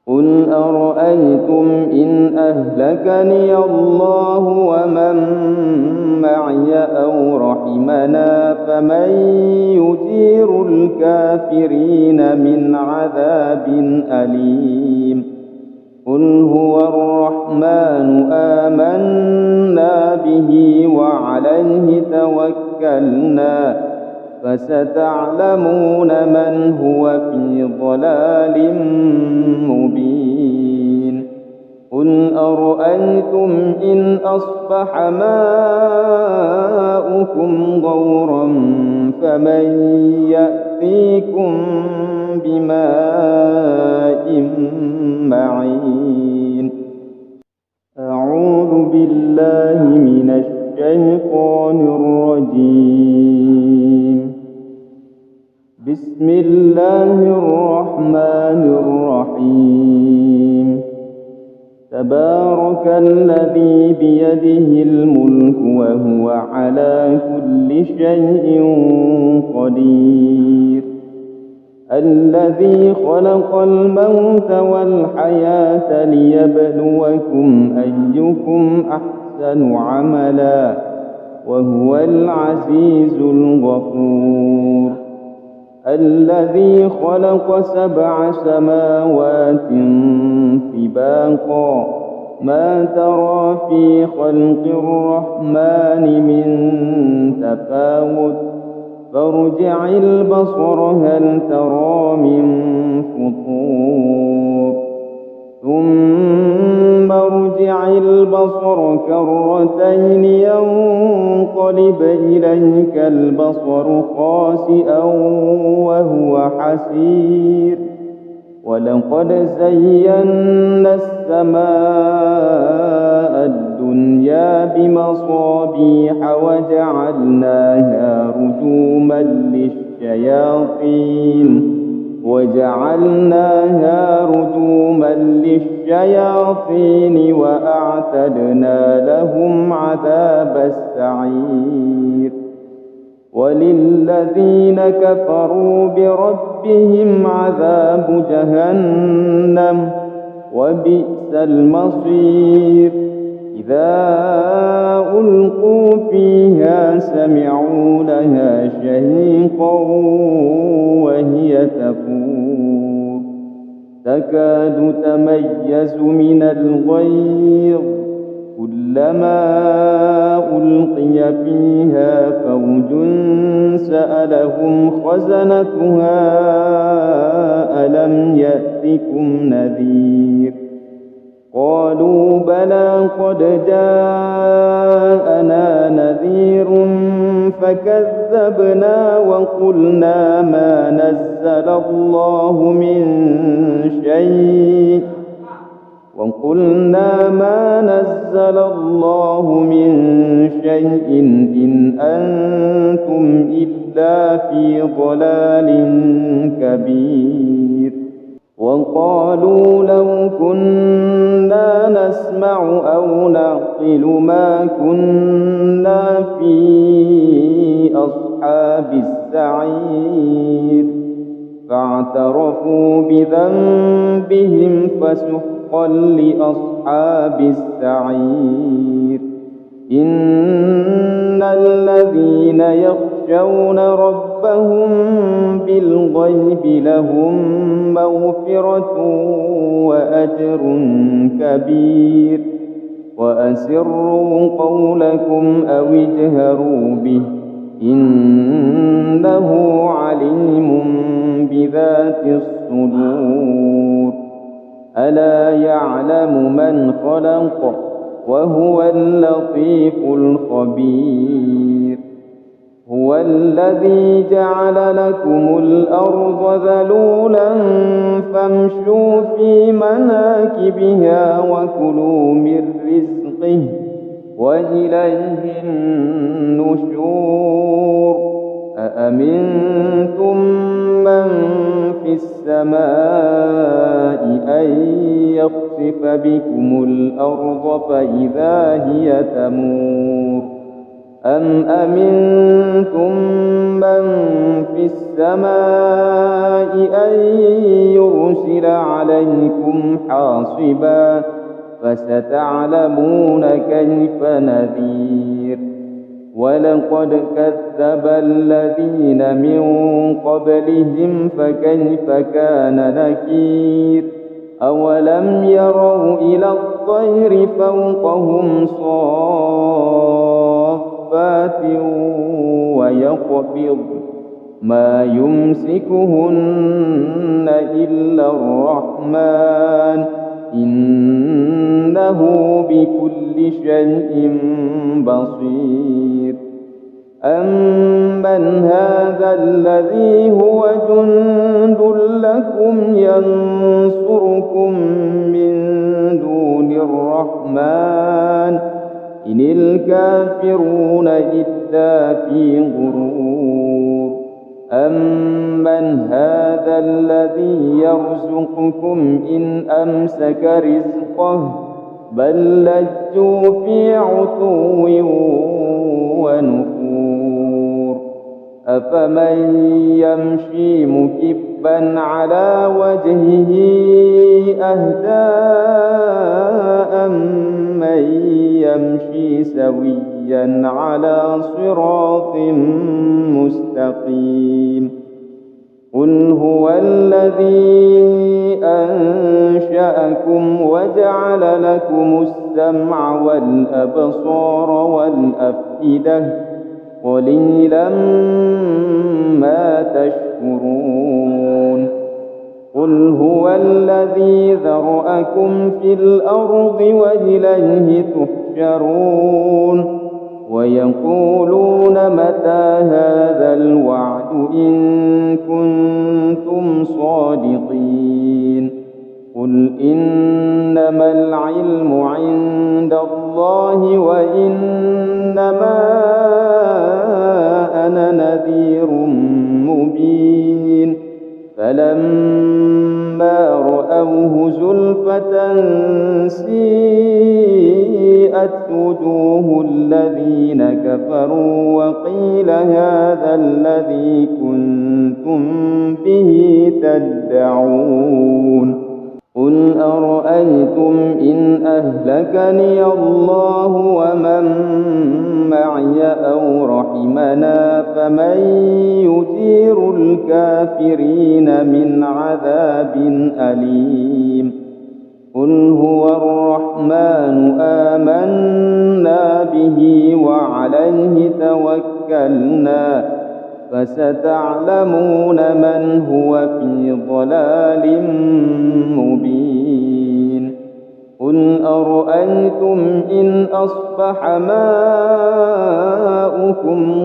قل أرأيتم إن أهلكني الله ومن معي أو رحمنا فمن يجير الكافرين من عذاب أليم. قل هو الرحمن آمنا به وعليه توكلنا فستعلمون من هو في ضلال مبين. قل أرأيتم إن أصبح ماؤكم غورا فمن يأتيكم بماء معين. أعوذ بالله من الشيطان الرجيم. بسم الله الرحمن الرحيم. تبارك الذي بيده الملك وهو على كل شيء قدير. الذي خلق الموت والحياة ليبلوكم أيكم أحسن عملا وهو العزيز الغفور. الذي خلق 7 سماوات طباقا ما ترى في خلق الرحمن من تفاوت فارجع البصر هل ترى من فطور ثم ارجع البصر كرتين ينقلب إليك البصر خاسئا وهو حسير. ولقد زينا السماء الدنيا بمصابيح وجعلناها رجوما للشياطين وأعتدنا لهم عذاب السعير. وللذين كفروا بربهم عذاب جهنم وبئس المصير. إذا ألقوا فيها سمعوا لها شهيقا وهي تفور تكاد تميز من الغيظ كلما ألقي فيها فوج سألهم خزنتها ألم يأتكم نذير قالوا بلى قد جاءنا نذير فكذبنا وقلنا ما نزل الله من شيء إن أنتم إلا في ضلال كبير. وقالوا لو كنا نسمع أو نعقل ما كنا في أصحاب السعير فاعترفوا بذنبهم فسحقا لأصحاب السعير. إن الذين يخشون ربهم بالغيب لهم مغفرة وأجر كبير. وأسروا قولكم أو اجهروا به إنه عليم بذات الصدور. ألا يعلم من خلق وهو اللطيف الخبير. هو الذي جعل لكم الأرض ذلولا فامشوا في مناكبها وكلوا من رزقه وإليه النشور. أأمنتم من في السماء أن يخسف بكم الأرض فإذا هي تمور أم أمنتم من في السماء أن يرسل عليكم حاصبا فستعلمون كيف نذير. ولقد كذب الذين من قبلهم فكيف كان نكير. أولم يروا إلى الطير فوقهم صافات ويقبض ما يمسكهن إلا الرحمن إنه بكل شيء بصير أمن هذا الذي هو جند لكم ينصركم من دون الرحمن إن الكافرون إلا في غرور أمن هذا الذي يرزقكم إن أمسك رزقه بل لجوا في عتو ونفور أفمن يمشي مكبا على وجهه أهدى أمن يمشي سويا على صراط مستقيم قل هو الذي أنشأكم وجعل لكم السمع والأبصار والأفئدة قليلا ما تشكرون قل هو الذي ذرأكم في الأرض وإليه تحشرون ويقولون متى هذا الوعد إن كنتم صادقين قل إنما العلم عند الله وإنما أنا نذير مبين فلما رأوه زلفة سيئت وجوه الذين كفروا وقيل هذا الذي كنتم به تدعون قل أرأيتم إن أهلكني الله ومن معي أو رحمنا فمن يجير الكافرين من عذاب أليم قل هو الرحمن آمنا به وعليه توكلنا فستعلمون من هو في ضلال مبين قل أرأيتم إن أصبح ماؤكم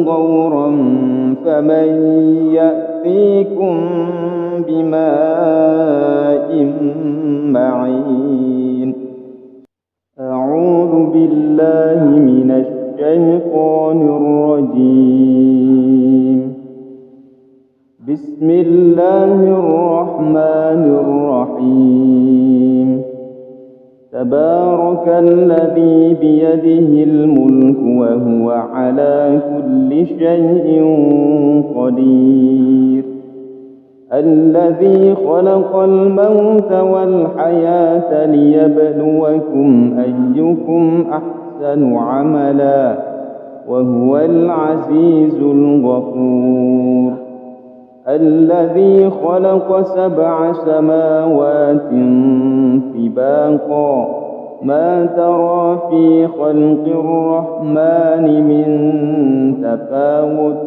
غورا فمن يأتيكم بماء معين أعوذ بالله من الشيطان الرجيم بسم الله الرحمن الرحيم تبارك الذي بيده الملك وهو على كل شيء قدير الذي خلق الموت والحياة ليبلوكم أيكم أحسن عملا وهو العزيز الغفور الذي خلق 7 سماوات طباقا ما ترى في خلق الرحمن من تفاوت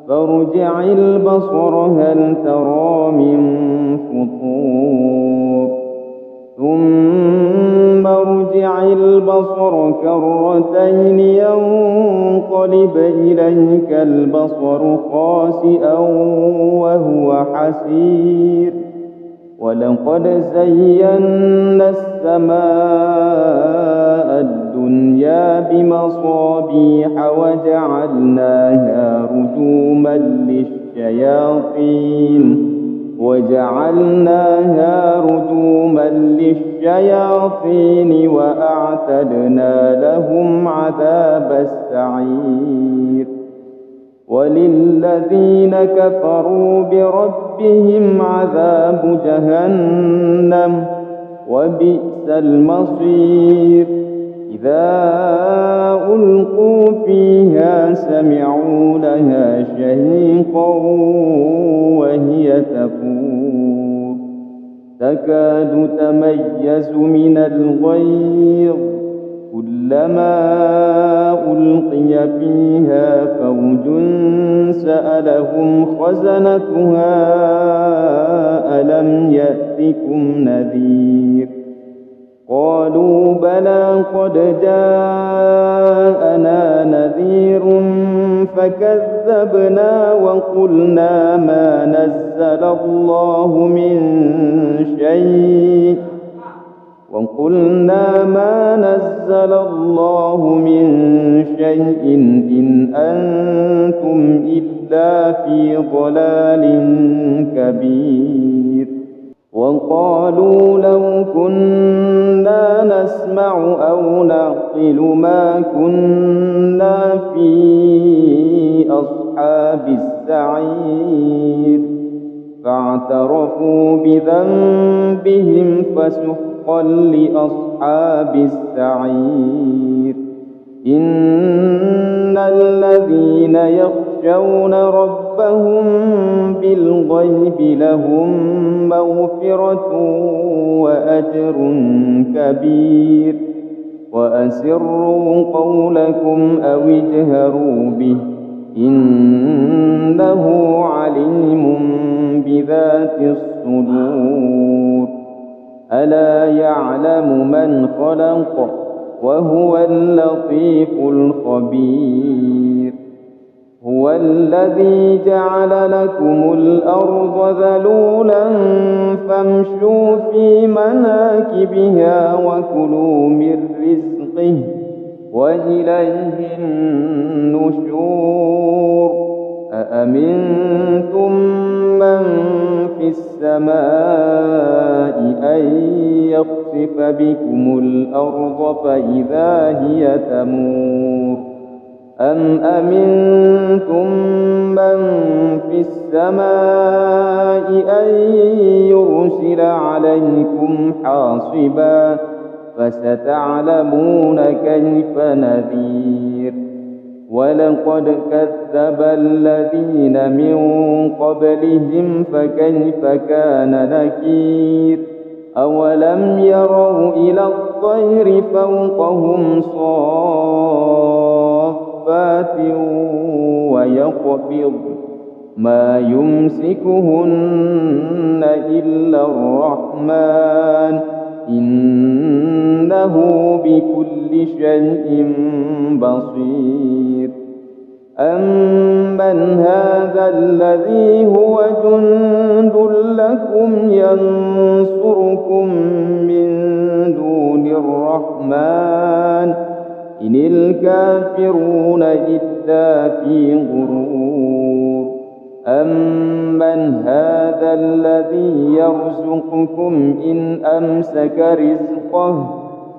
فارجع البصر هل ترى من فطور ثم ارجع البصر كرتين ينقلب إليك البصر خاسئا وهو حسير ولقد زينا السماء الدنيا بمصابيح وجعلناها رجوما للشياطين وأعتدنا لهم عذاب السعير وللذين كفروا بربهم عذاب جهنم وبئس المصير إذا ألقوا فيها سمعوا لها شهيقا وهي تفور تكاد تميز من الغيظ كلما ألقي فيها فوج سألهم خزنتها ألم يأتكم نذير قالوا بلى قد جاءنا نذير فكذبنا وقلنا ما نزل الله من شيء إن أنتم إلا في ضلال كبير. وقالوا لو كنا نسمع أو نعقل ما كنا في أصحاب السعير فاعترفوا بذنبهم فسحقا لأصحاب السعير. إن الذين يخشون ربهم بالغيب لهم مغفرة وأجر كبير. وأسروا قولكم أو اجهروا به إنه عليم بذات الصدور. ألا يعلم من خلق وهو اللطيف الخبير. هو الذي جعل لكم الأرض ذلولا فامشوا في مناكبها وكلوا من رزقه وإليه النشور. أأمنتم من في السماء أن يخسف بكم الأرض فإذا هي تمور أم أمنتم من في السماء أن يرسل عليكم حاصبا فستعلمون كيف نذير. ولقد كذب الذين من قبلهم فكيف كان نكير. أولم يروا إلى الطير فوقهم صافات ويقبض ما يمسكهن إلا الرحمن إنه بكل شيء بصير. أمن هذا الذي هو جند لكم ينصركم من دون الرحمن إن الكافرون إلا في غرور. أمن هذا الذي يرزقكم إن أمسك رزقه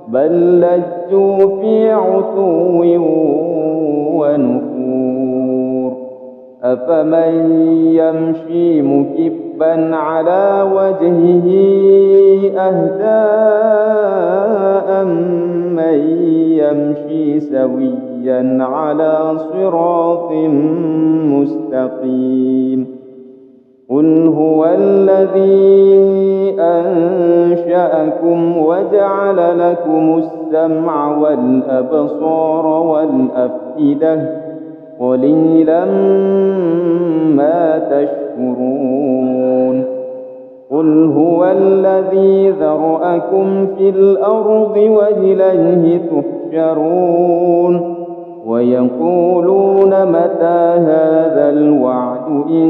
بل لجوا في عتو ونفور. أفمن يمشي مكبا على وجهه أهدى أمن يمشي سويا على صراط مستقيم. قل هو الذي أنشأكم وجعل لكم السمع والأبصار والأفئدة قليلا ما تشكرون. قل هو الذي ذرأكم في الأرض وإليه تحشرون. ويقولون متى هذا الوعد إن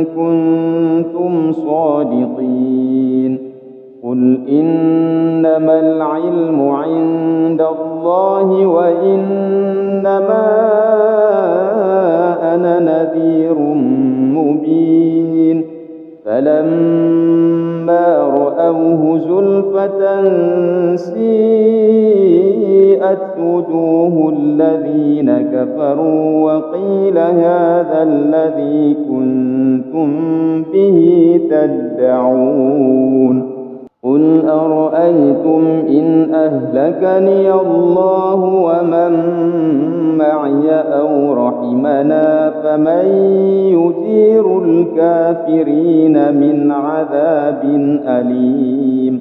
كنتم صادقين. قل إنما العلم عند الله وإنما أنا نذير مبين. فلما رأوه زلفة سيئت وجوه الذين كفروا وقيل هذا الذي كنتم به تدعون. قل أرأيتم إن أهلكني الله ومن معي أو رحمنا فمن يجير الكافرين من عذاب أليم.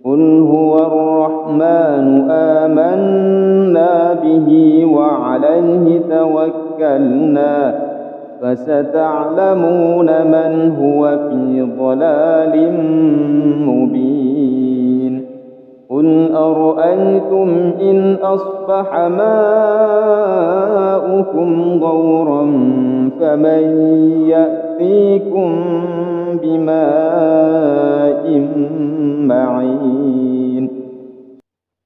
قل هو الرحمن آمنا به وعليه توكلنا فستعلمون من هو في ضلال مبين. قل أرأيتم إن أصبح ماؤكم غورا فمن يأتيكم بماء معين.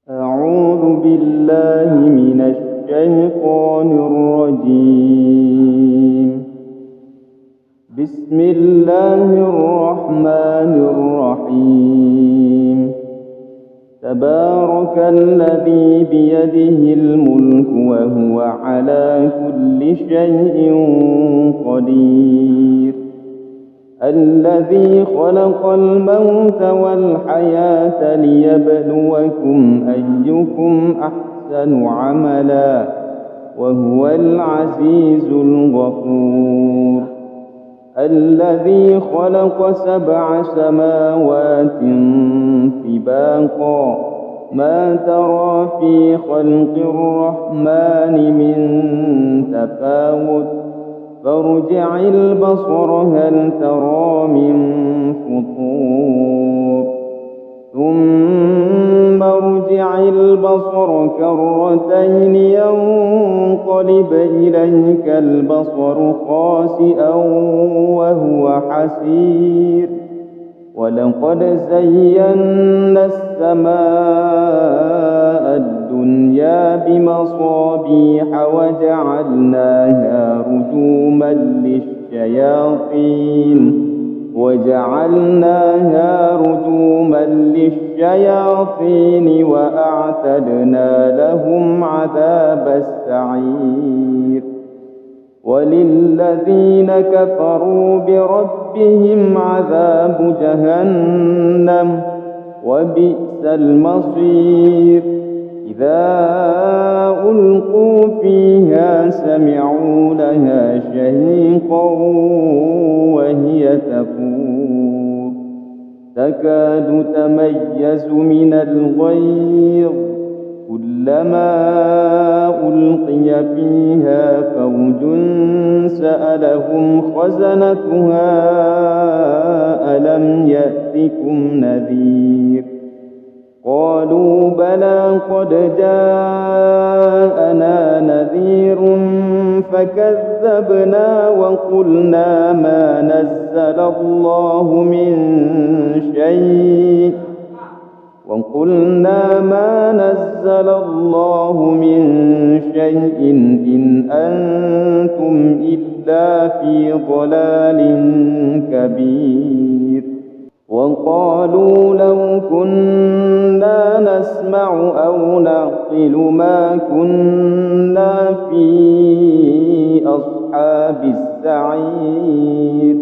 أعوذ بالله من الشيطان الرجيم. بسم الله الرحمن الرحيم. تبارك الذي بيده الملك وهو على كل شيء قدير. الذي خلق الموت والحياة ليبلوكم أيكم أحسن عملا وهو العزيز الغفور. الذي خلق 7 سماوات طباقا ما ترى في خلق الرحمن من تفاوت فارجع البصر هل ترى من فطور ثم ارجع البصر كرتين ينقلب إليك البصر خاسئا وهو حسير. ولقد زينا السماء الدنيا بمصابيح وجعلناها رجوما للشياطين وأعتدنا لهم عذاب السعير. وللذين كفروا بربهم عذاب جهنم وبئس المصير. إذا ألقوا فيها سمعوا لها شهيقا وهي تفور تكاد تميز من الغيظ كلما ألقي فيها فوج سألهم خزنتها ألم يأتكم نذير قالوا بلى قد جاءنا نذير فكذبنا وقلنا ما نزل الله من شيء إن أنتم إلا في ضلال كبير. وقالوا لو كنا نسمع أو نعقل ما كنا في أصحاب السعير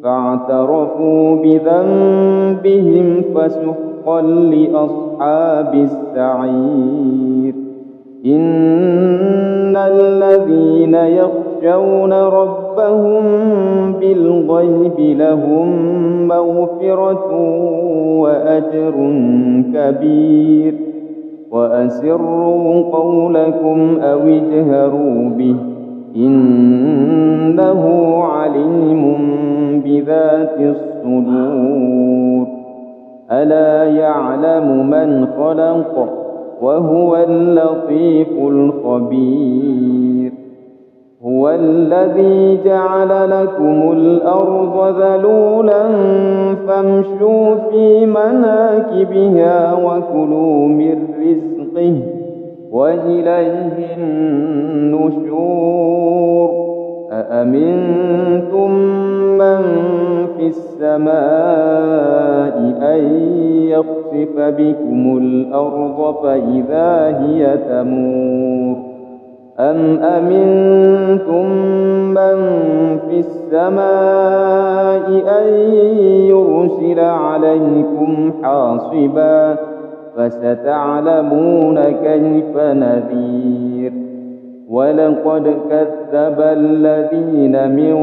فاعترفوا بذنبهم فسحقا لأصحاب السعير. إن الذين يخشون ربهم بالغيب لهم مغفرة وأجر كبير. وأسروا قولكم أو اجهروا به إنه عليم بذات الصدور. ألا يعلم من خلق وهو اللطيف الخبير. هو الذي جعل لكم الأرض ذلولا فامشوا في مناكبها وكلوا من رزقه وإليه النشور. أأمنتم من في السماء أن يخسف بكم الأرض فإذا هي تمور أم أمنتم من في السماء أن يرسل عليكم حاصبا فستعلمون كيف نذير. ولقد كذب الذين من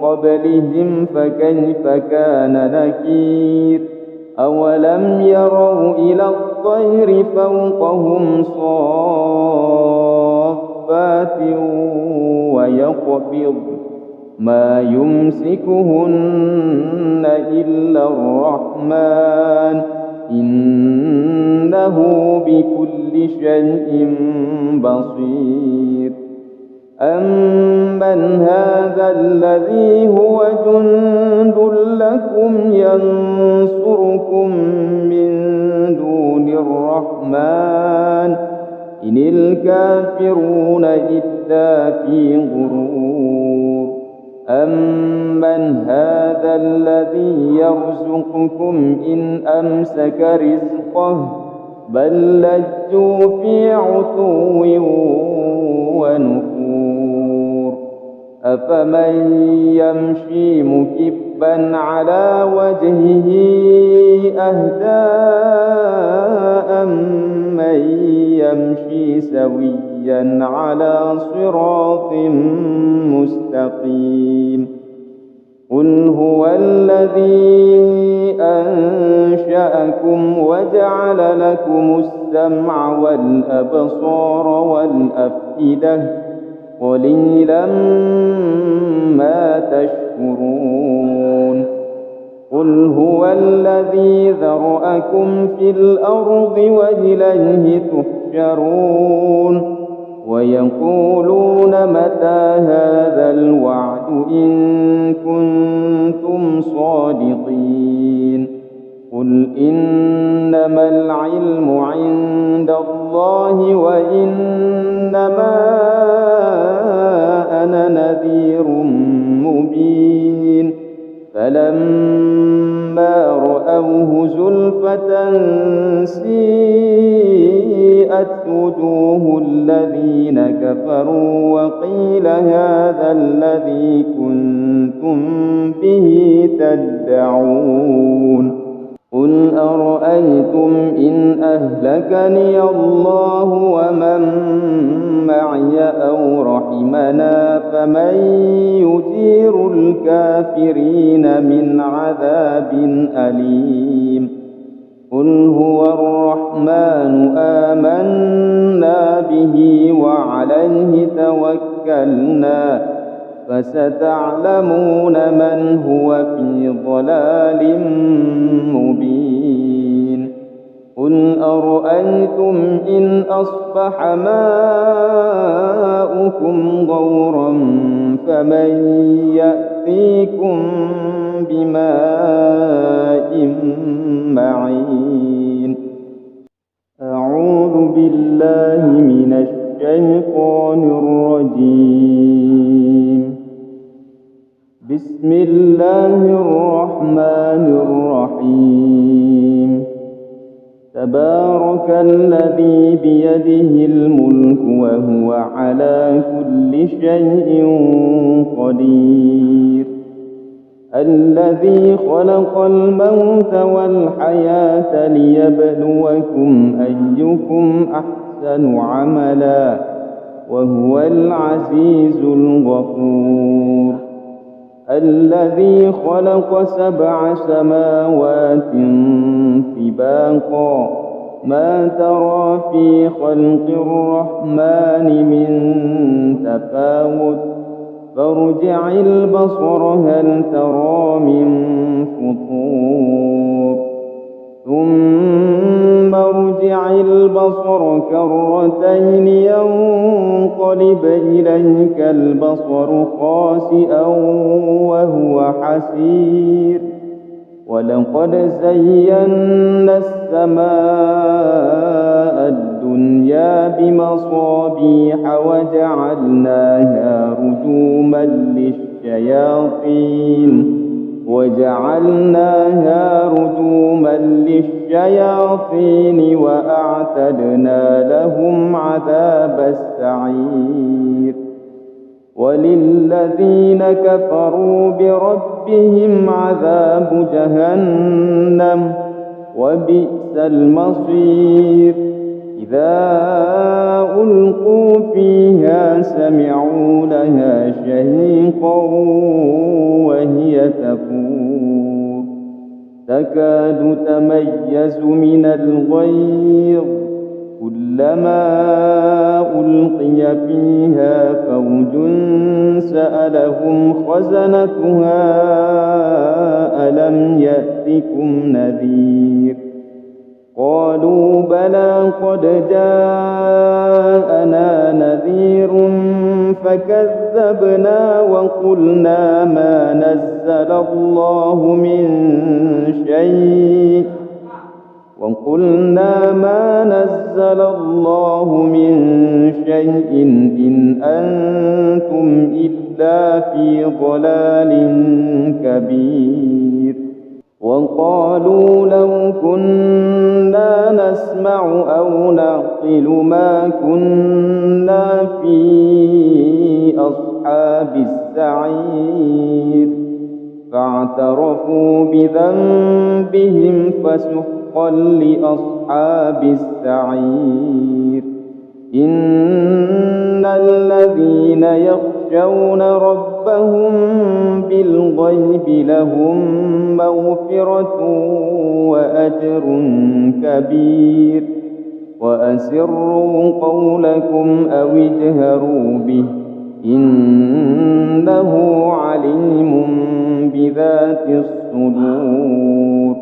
قبلهم فكيف كان نكير. أولم يروا إلى الطير فوقهم صافات ويقبض ما يمسكهن إلا الرحمن إنه بكل شيء بصير. أمن هذا الذي هو جند لكم ينصركم من دون الرحمن إن الكافرون إلا في غرور. أمن هذا الذي يرزقكم إن أمسك رزقه بل لجوا في عتو ونفور. أفمن يمشي مكبا على وجهه أهدى أمن يمشي سويا على صراط مستقيم. قل هو الذي أنشأكم وجعل لكم السمع والأبصار والأفئدة قليلا ما تشكرون. قل هو الذي ذرأكم في الأرض وإليه تحشرون. ويقولون متى هذا الوعد إن كنتم صادقين. قل إنما العلم عند الله وإنما أنا نذير مبين. فلما رأوه زلفة سيئت وجوه الذين كفروا وقيل هذا الذي كنتم به تدعون. قل أرأيتم إن أهلكني الله ومن معي أو رحمنا فمن يجير الكافرين من عذاب أليم. قل هو الرحمن آمنا به وعليه توكلنا فستعلمون من هو في ضلال مبين. قل أرأيتم إن أصبح ماؤكم غورا فمن يأتيكم بماء معين. أعوذ بالله من الشيطان الرجيم. بسم الله الرحمن الرحيم. تبارك الذي بيده الملك وهو على كل شيء قدير. الذي خلق الموت والحياة ليبلوكم أيكم أحسن عملا وهو العزيز الغفور. الذي خلق 7 سماوات طباقا ما ترى في خلق الرحمن من تفاوت فارجع البصر هل ترى من فطور ثم ارجع البصر كرتين ينقلب إليك البصر خاسئا وهو حسير. ولقد زينا السماء الدنيا بمصابيح وجعلناها رجوما للشياطين وأعتدنا لهم عذاب السعير. وللذين كفروا بربهم عذاب جهنم وبئس المصير. إذا ألقوا فيها سمعوا لها شهيقا وهي تفور تكاد تميز من الغيظ كلما ألقي فيها فوج سألهم خزنتها ألم يأتكم نذير قالوا بلى قد جاءنا نذير فكذبنا وقلنا ما نزل الله من شيء إن أنتم إلا في ضلال كبير. وقالوا لو كنا نسمع أو نعقل ما كنا في أصحاب السعير فاعترفوا بذنبهم فسحقا لأصحاب السعير. إن الذين يخشون ربهم بالغيب لهم مغفرة وأجر كبير. وأسروا قولكم أو اجهروا به إنه عليم بذات الصدور.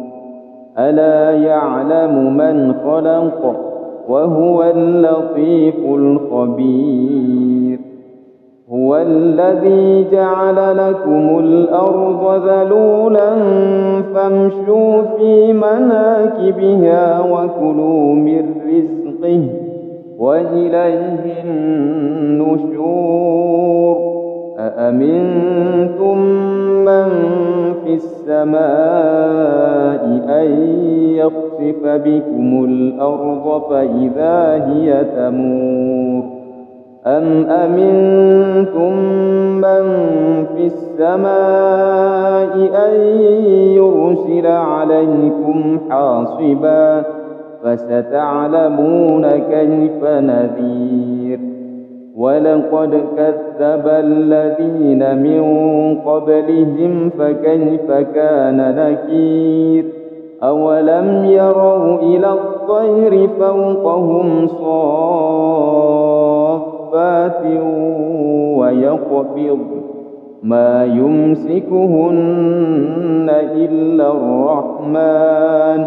ألا يعلم من خلق وهو اللطيف الخبير. هو الذي جعل لكم الأرض ذلولا فامشوا في مناكبها وكلوا من رزقه وإليه النشور. أأمنتم من في السماء أن يخسف بكم الأرض فإذا هي تمور أم أمنتم من في السماء أن يرسل عليكم حاصبا فستعلمون كيف نذير. ولقد كذب الذين من قبلهم فكيف كان نكير. أولم يروا إلى الطير فوقهم صافات ويقبض ما يمسكهن إلا الرحمن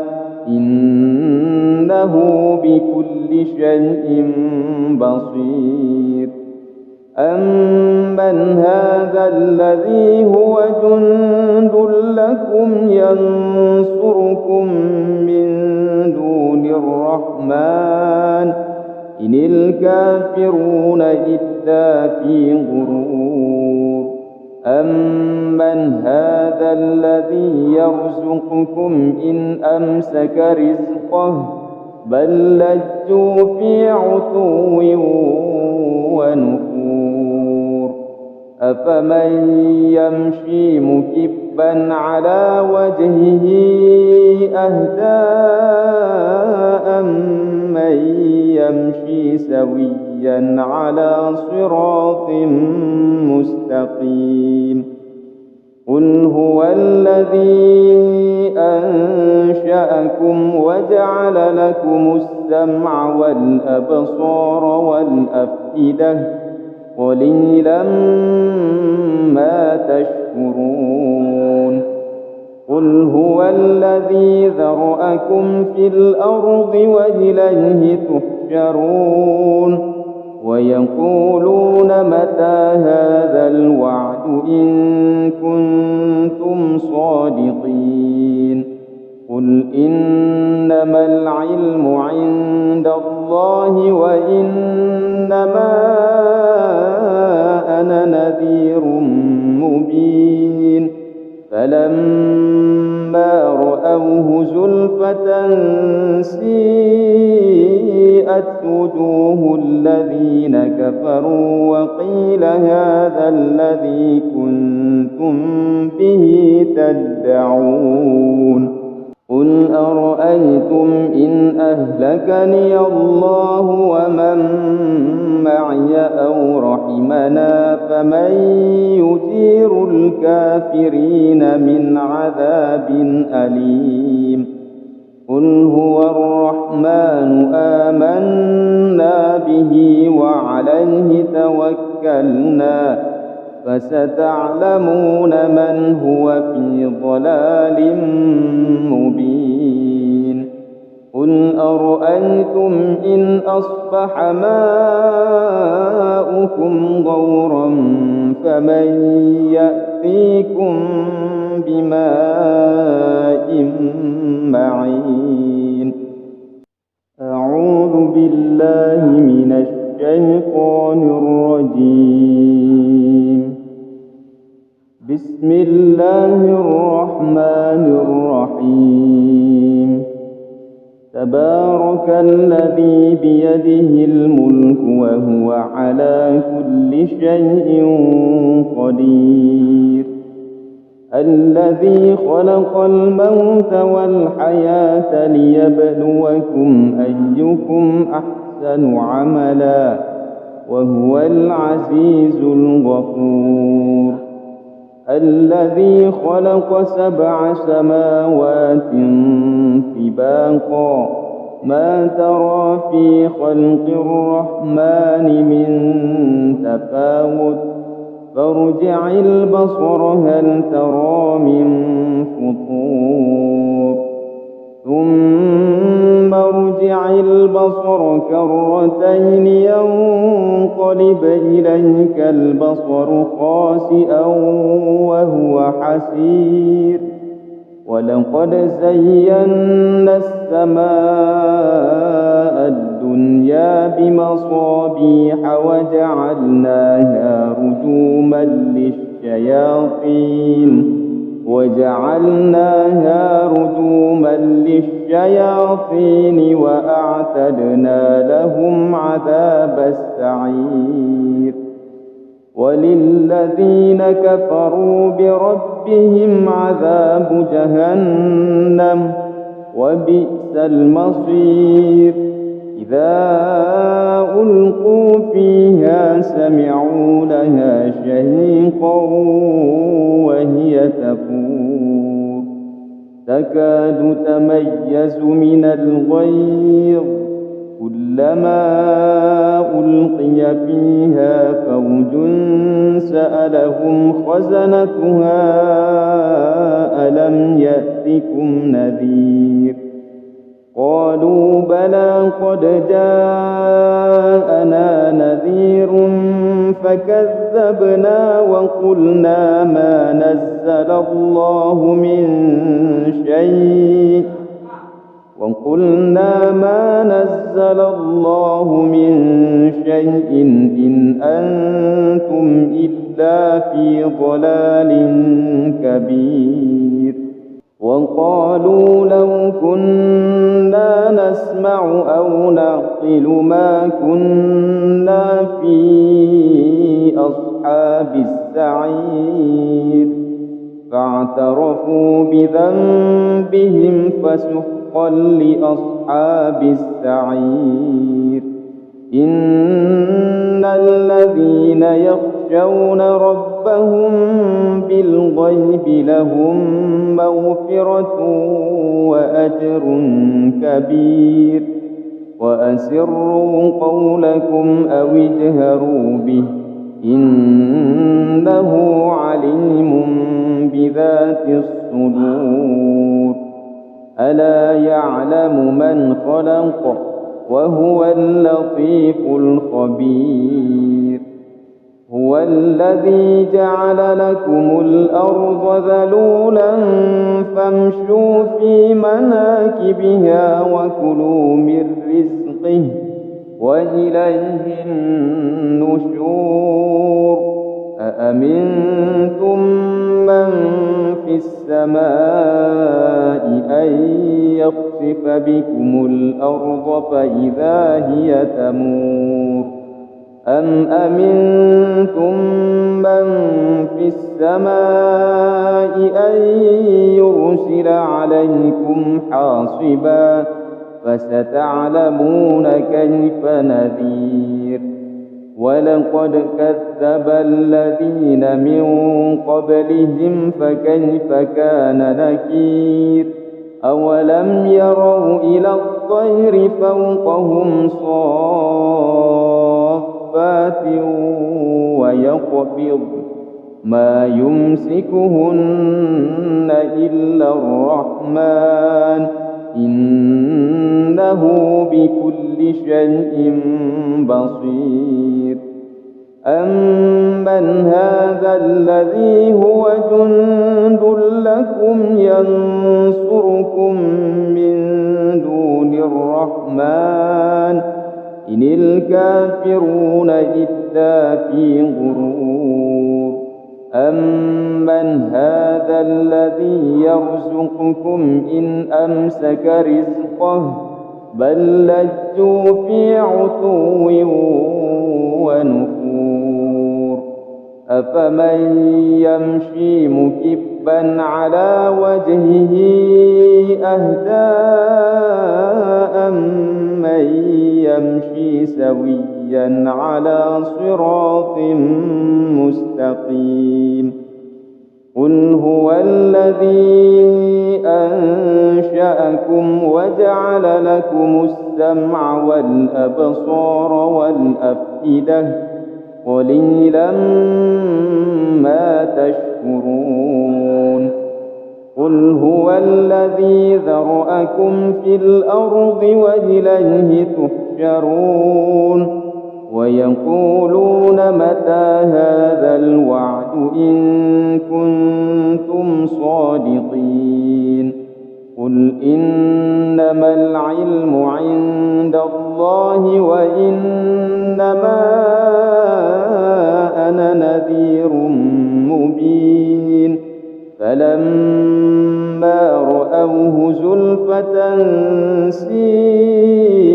إنه بكل شيء بصير. أمن هذا الذي هو جند لكم ينصركم من دون الرحمن إن الكافرون إلا في غرور. أمن هذا الذي يرزقكم إن أمسك رزقه بل لجوا في عتو ونفور. أفمن يمشي مكبا على وجهه أهدى أمن يمشي سويا على صراط مستقيم. قل هو الذي أنشأكم وجعل لكم السمع والأبصار والأفئدة قليلا ما تشكرون. قل هو الذي ذرأكم في الأرض وإليه تحشرون. ويقولون متى هذا الوعد إن كنتم صادقين. قل إنما العلم عند الله وإنما أنا نذير مبين. فلما رأوه زلفة سيئت وجوه الذين كفروا وقيل هذا الذي كنتم به تدعون. قل أرأيتم إن أهلكني الله ومن معي أو رحمنا فمن يجير الكافرين من عذاب أليم. قل هو الرحمن آمنا به وعليه توكلنا فستعلمون من هو في ضلال مبين. قل أرأيتم إن أصبح ماؤكم غورا فمن يأتيكم بماء معين. أعوذ بالله من الشيطان الرجيم. بسم الله الرحمن الرحيم. تبارك الذي بيده الملك وهو على كل شيء قدير. الذي خلق الموت والحياة ليبلوكم أيكم أحسن عملا وهو العزيز الغفور. الذي خلق 7 سماوات طباقا ما ترى في خلق الرحمن من تفاوت فارجع البصر هل ترى من فطور ثم ارجع البصر كرتين ينقلب إليك البصر خاسئا وهو حسير. ولقد زينا السماء الدنيا بمصابيح وجعلناها رجوما للشياطين وأعتدنا لهم عذاب السعير. وللذين كفروا بربهم عذاب جهنم وبئس المصير. إذا ألقوا فيها سمعوا لها شهيقا وهي تفور تكاد تميز من الغيظ كلما ألقي فيها فوج سألهم خزنتها ألم يأتكم نذير قالوا بلى قد جاءنا نذير فكذبنا وقلنا ما نزل الله من شيء إن أنتم إلا في ضلال كبير. وقالوا لو كنا نسمع أو نعقل ما كنا في أصحاب السعير فاعترفوا بذنبهم فسحقا لأصحاب السعير. إن الذين يخشون ربهم بالغيب لهم مغفرة وأجر كبير. وأسروا قولكم أو اجهروا به إنه عليم بذات الصدور. ألا يعلم من خلق وهو اللطيف الخبير. هو الذي جعل لكم الأرض ذلولا فامشوا في مناكبها وكلوا من رزقه وإليه النشور. أأمنتم من في السماء أن يخسف بكم الأرض فإذا هي تمور أم أمنتم من في السماء أن يرسل عليكم حاصبا فستعلمون كيف نذير. ولقد كذب الذين من قبلهم فكيف كان نكير. أولم يروا إلى الطير فوقهم صافات ويقبض ما يمسكهن إلا الرحمن إنه بكل شيء بصير. أمن هذا الذي هو جند لكم ينصركم من دون الرحمن إن الكافرون إلا في غرور. أمن هذا الذي يرزقكم إن أمسك رزقه بل لجوا في عتو ونفور. أفمن يمشي مكبا على وجهه أهدى أمن يمشي سويا على صراط مستقيم. قل هو الذي أنشأكم وجعل لكم السمع والأبصار والأفئدة قليلا ما تشكرون. قل هو الذي ذرأكم في الأرض وإليه تحشرون. ويقولون متى هذا الوعد إن كنتم صادقين. قل إنما العلم عند الله وإنما أنا نذير مبين. فلما رأوه زلفة سيئت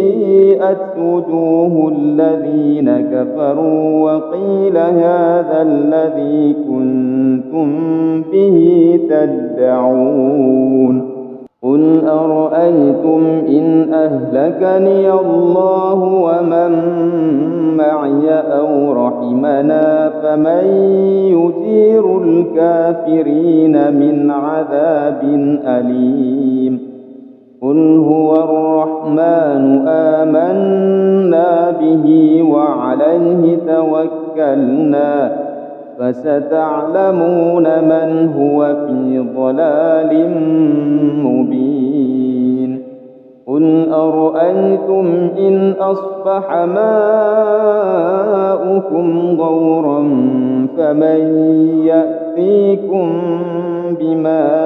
وجوه الذين كفروا وقيل هذا الذي كنتم به تدعون. قل أرأيتم إن أهلكني الله ومن معي أو رحمنا فمن يجير الكافرين من عذاب أليم. قل هو الرحمن آمنا به وعليه توكلنا فستعلمون من هو في ضلال مبين. قل أرأيتم إن أصبح ماؤكم غورا فمن يأتيكم بماء